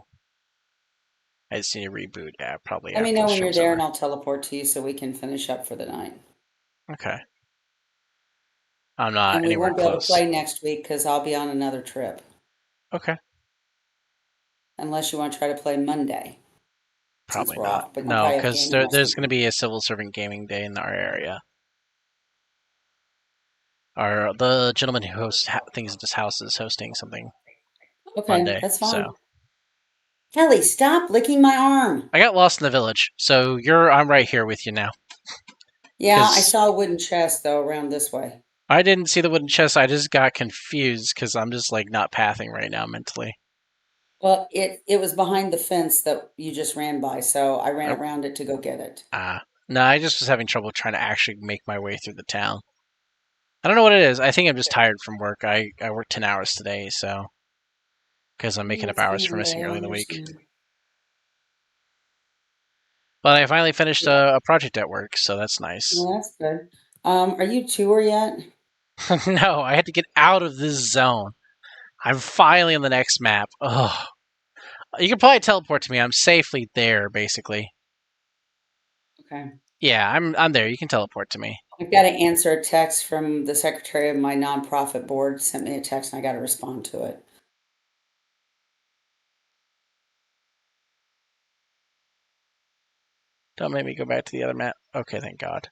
I just need to reboot. Yeah, probably Let me after know the when you're show's there over. and I'll teleport to you so we can finish up for the night. Okay. I'm not And we anywhere won't be able to close. play next week because I'll be on another trip. Okay. Unless you want to try to play Monday. Since Probably we're not. off. But I'll No, probably have because gaming all there's going to weekend. be a civil servant gaming day in our area. Or the gentleman who hosts things at this house is hosting something Okay, Monday. that's fine. So Kelly, stop licking my arm. I got lost in the village. So I'm right here with you now. Yeah, I 'Cause saw a wooden chest though around this way. I didn't see the wooden chest. I just got confused because I'm just like not pathing right now mentally. Well, it was behind the fence that you just ran by, so I ran Oh. around it to go get it. No, I just was having trouble trying to actually make my way through the town. I don't know what it is. I think I'm just tired from work. I worked 10 hours today, so because I'm making up That's hours fine, for missing I early in the week. understand. But I finally finished a project at work, so that's nice. Well, that's good. Are you tour yet? No, I had to get out of this zone. I'm finally on the next map. Ugh. You can probably teleport to me. I'm safely there, basically. Okay. Yeah, I'm there. You can teleport to me. I've got to answer a text from the secretary of my nonprofit board. Sent me a text and I got to respond to it. Don't make me go back to the other map. Okay, thank God.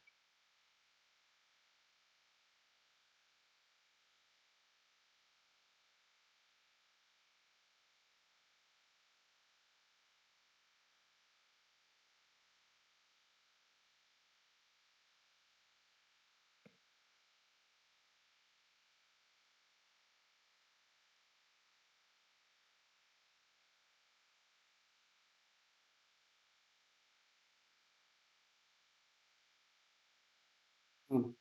Hmm.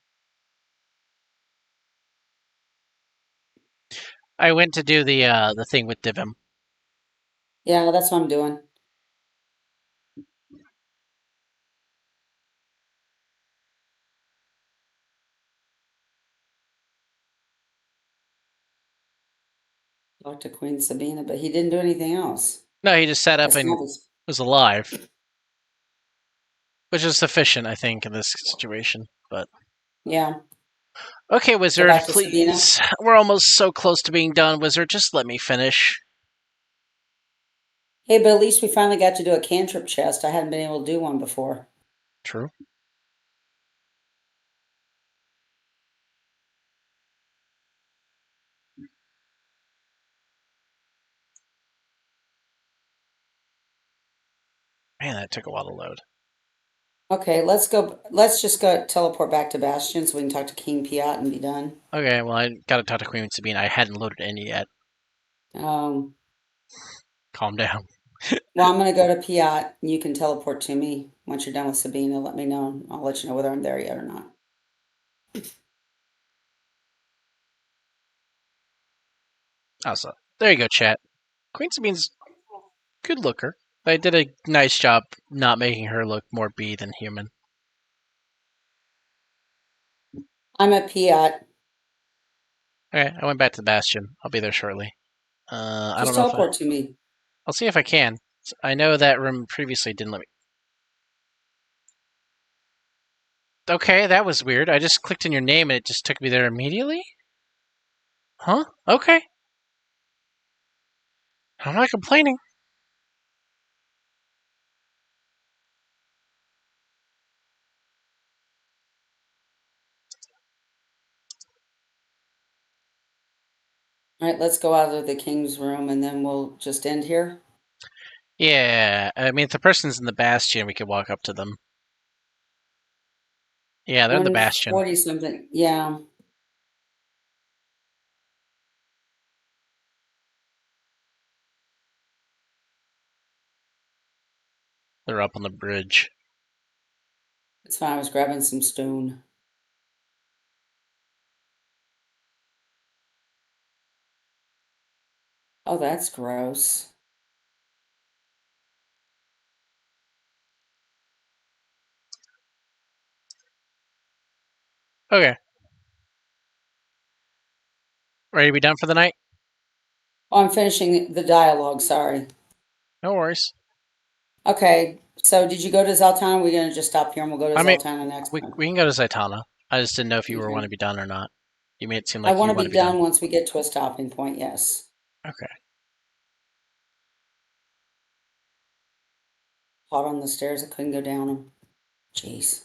I went to do the thing with Dyvim. Yeah, that's what I'm doing. Talked to Queen Sabina, but he didn't do anything else. No, he just sat up That's and not his. was alive, which is sufficient, I think, in this situation. But Yeah. okay, So Wizard, back to Sabina. please. We're almost so close to being done, Wizard. Just let me finish. Hey, but at least we finally got to do a cantrip chest. I hadn't been able to do one before. True. Man, that took a while to load. Okay, let's go. Let's just go teleport back to Bastion so we can talk to King Piat and be done. Okay, well, I gotta talk to Queen Sabine. I hadn't loaded any yet. Um, Calm down. well, I'm gonna go to Piat and you can teleport to me. Once you're done with Sabina, let me know. I'll let you know whether I'm there yet or not. Also, there you go, chat. Queen Sabine's good looker. They did a nice job not making her look more bee than human. I'm at Piat. Okay, I went back to the Bastion. I'll be there shortly. I Just don't know if teleport to me. I'll see if I can. I know that room previously didn't let me. Okay, that was weird. I just clicked in your name and it just took me there immediately? Huh? Okay. I'm not complaining. All right, let's go out of the king's room and then we'll just end here. Yeah, I mean, if the person's in the Bastion, we could walk up to them. Yeah, they're in the Bastion. 140 something. Yeah. They're up on the bridge. It's fine. I was grabbing some stone. Oh, that's gross. Okay. Ready to be done for the night? Oh, I'm finishing the dialogue. Sorry. No worries. Okay. So did you go to Zaltana? We're going to just stop here and we'll go to I mean, Zaltana next we time. can go to Zaitana. I just didn't know if you Okay. want to be done or not. You made it seem I like want you to want be to be done. done once we get to a stopping point. Yes. Okay. Hot on the stairs. I couldn't go down them. Jeez.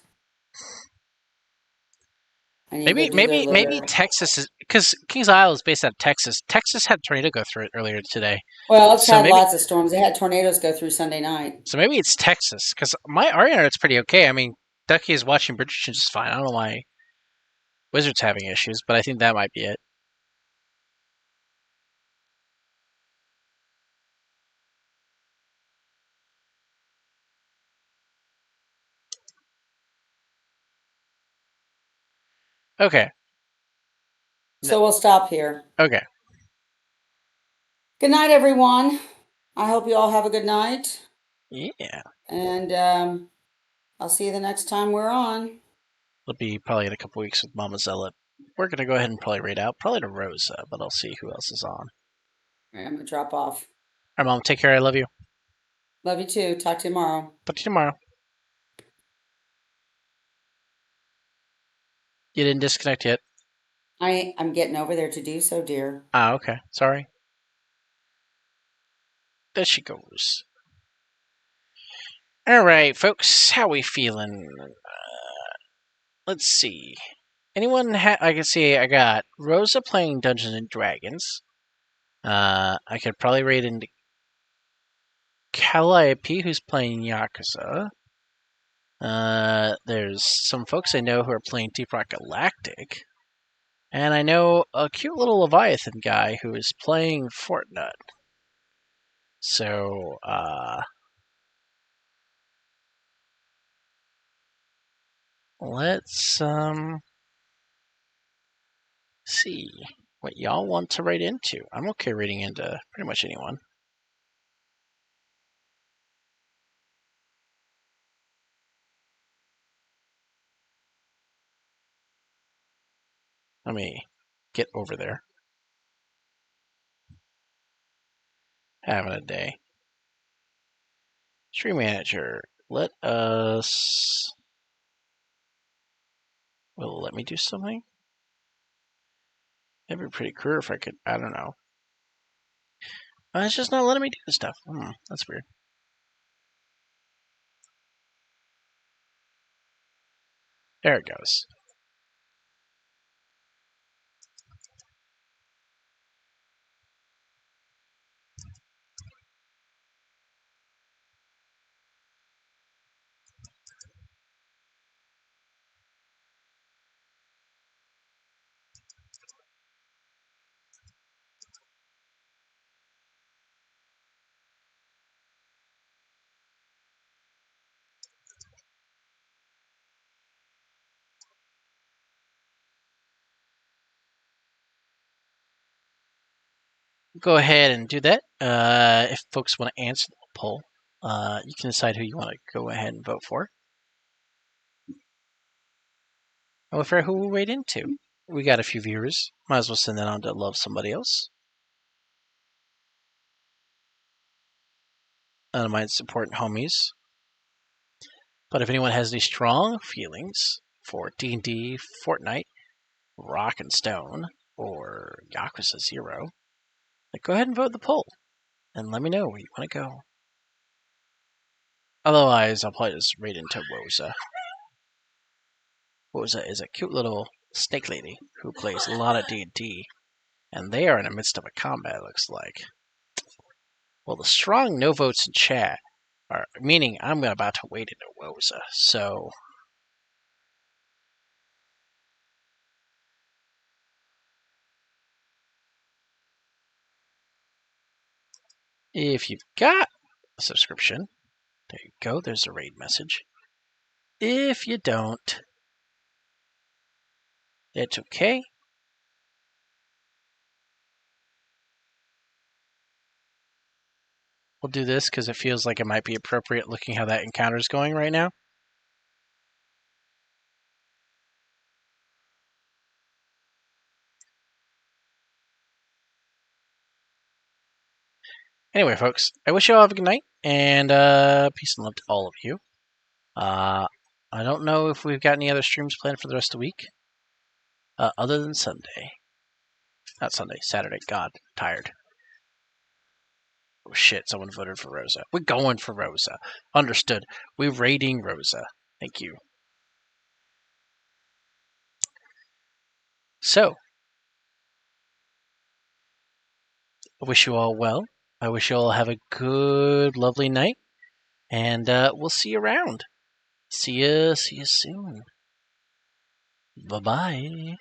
I need to go do their Maybe litter. Texas is because Kings Isle is based out of Texas. Texas had a tornado go through it earlier today. Well, it's So had maybe lots of storms. They had tornadoes go through Sunday night. so maybe it's Texas because our internet's pretty okay. I mean, Ducky is watching Bridgerton just fine. I don't know why Wizard's having issues, but I think that might be it. Okay. So we'll stop here. Okay. Good night, everyone. I hope you all have a good night. Yeah. And I'll see you the next time we're on. It'll be probably in a couple weeks with Mama Zealot. We're gonna go ahead and probably raid out, probably to Rosa, but I'll see who else is on. All right, I'm going to drop off. All right, Mom. Take care. I love you. Love you too. Talk to you tomorrow. Talk to you tomorrow. You didn't disconnect yet. I'm getting over there to do so, dear. Ah, okay. Sorry. There she goes. All right, folks. How we feeling? Let's see. Anyone? I can see. I got Rosa playing Dungeons and Dragons. I could probably raid into Calliope, who's playing Yakuza. There's some folks I know who are playing Deep Rock Galactic. And I know a cute little Leviathan guy who is playing Fortnite. So, let's, see what y'all want to write into. I'm okay reading into pretty much anyone. Let me get over there. Having a day. Stream manager. Let us. Will it let me do something? That'd be pretty cool if I could. I don't know. It's just not letting me do stuff. That's weird. There it goes. go ahead and do that. If folks want to answer the poll, you can decide who you want to go ahead and vote for. And for who we'll wait into. We got a few viewers. Might as well send that on to love somebody else. None of my important homies. But if anyone has any strong feelings for D&D, Fortnite, Rock and Stone, or Yakuza 0, go ahead and vote the poll. And let me know where you want to go. Otherwise, I'll probably just raid into Rosa. Rosa is a cute little snake lady who plays a lot of D&D. And they are in the midst of a combat, it looks like. Well, the strong no votes in chat are meaning I'm about to wade into Rosa, so... If you've got a subscription, there you go, there's a raid message. If you don't, it's okay. We'll do this because it feels like it might be appropriate looking how that encounter is going right now. Anyway, folks, I wish you all have a good night, and peace and love to all of you. I don't know if we've got any other streams planned for the rest of the week, other than Sunday. Not Sunday, Saturday. God, tired. Oh shit, someone voted for Rosa. We're going for Rosa. Understood. We're raiding Rosa. Thank you. So, I wish you all well. I wish you all have a good, lovely night. And we'll see you around. See you soon. Bye-bye.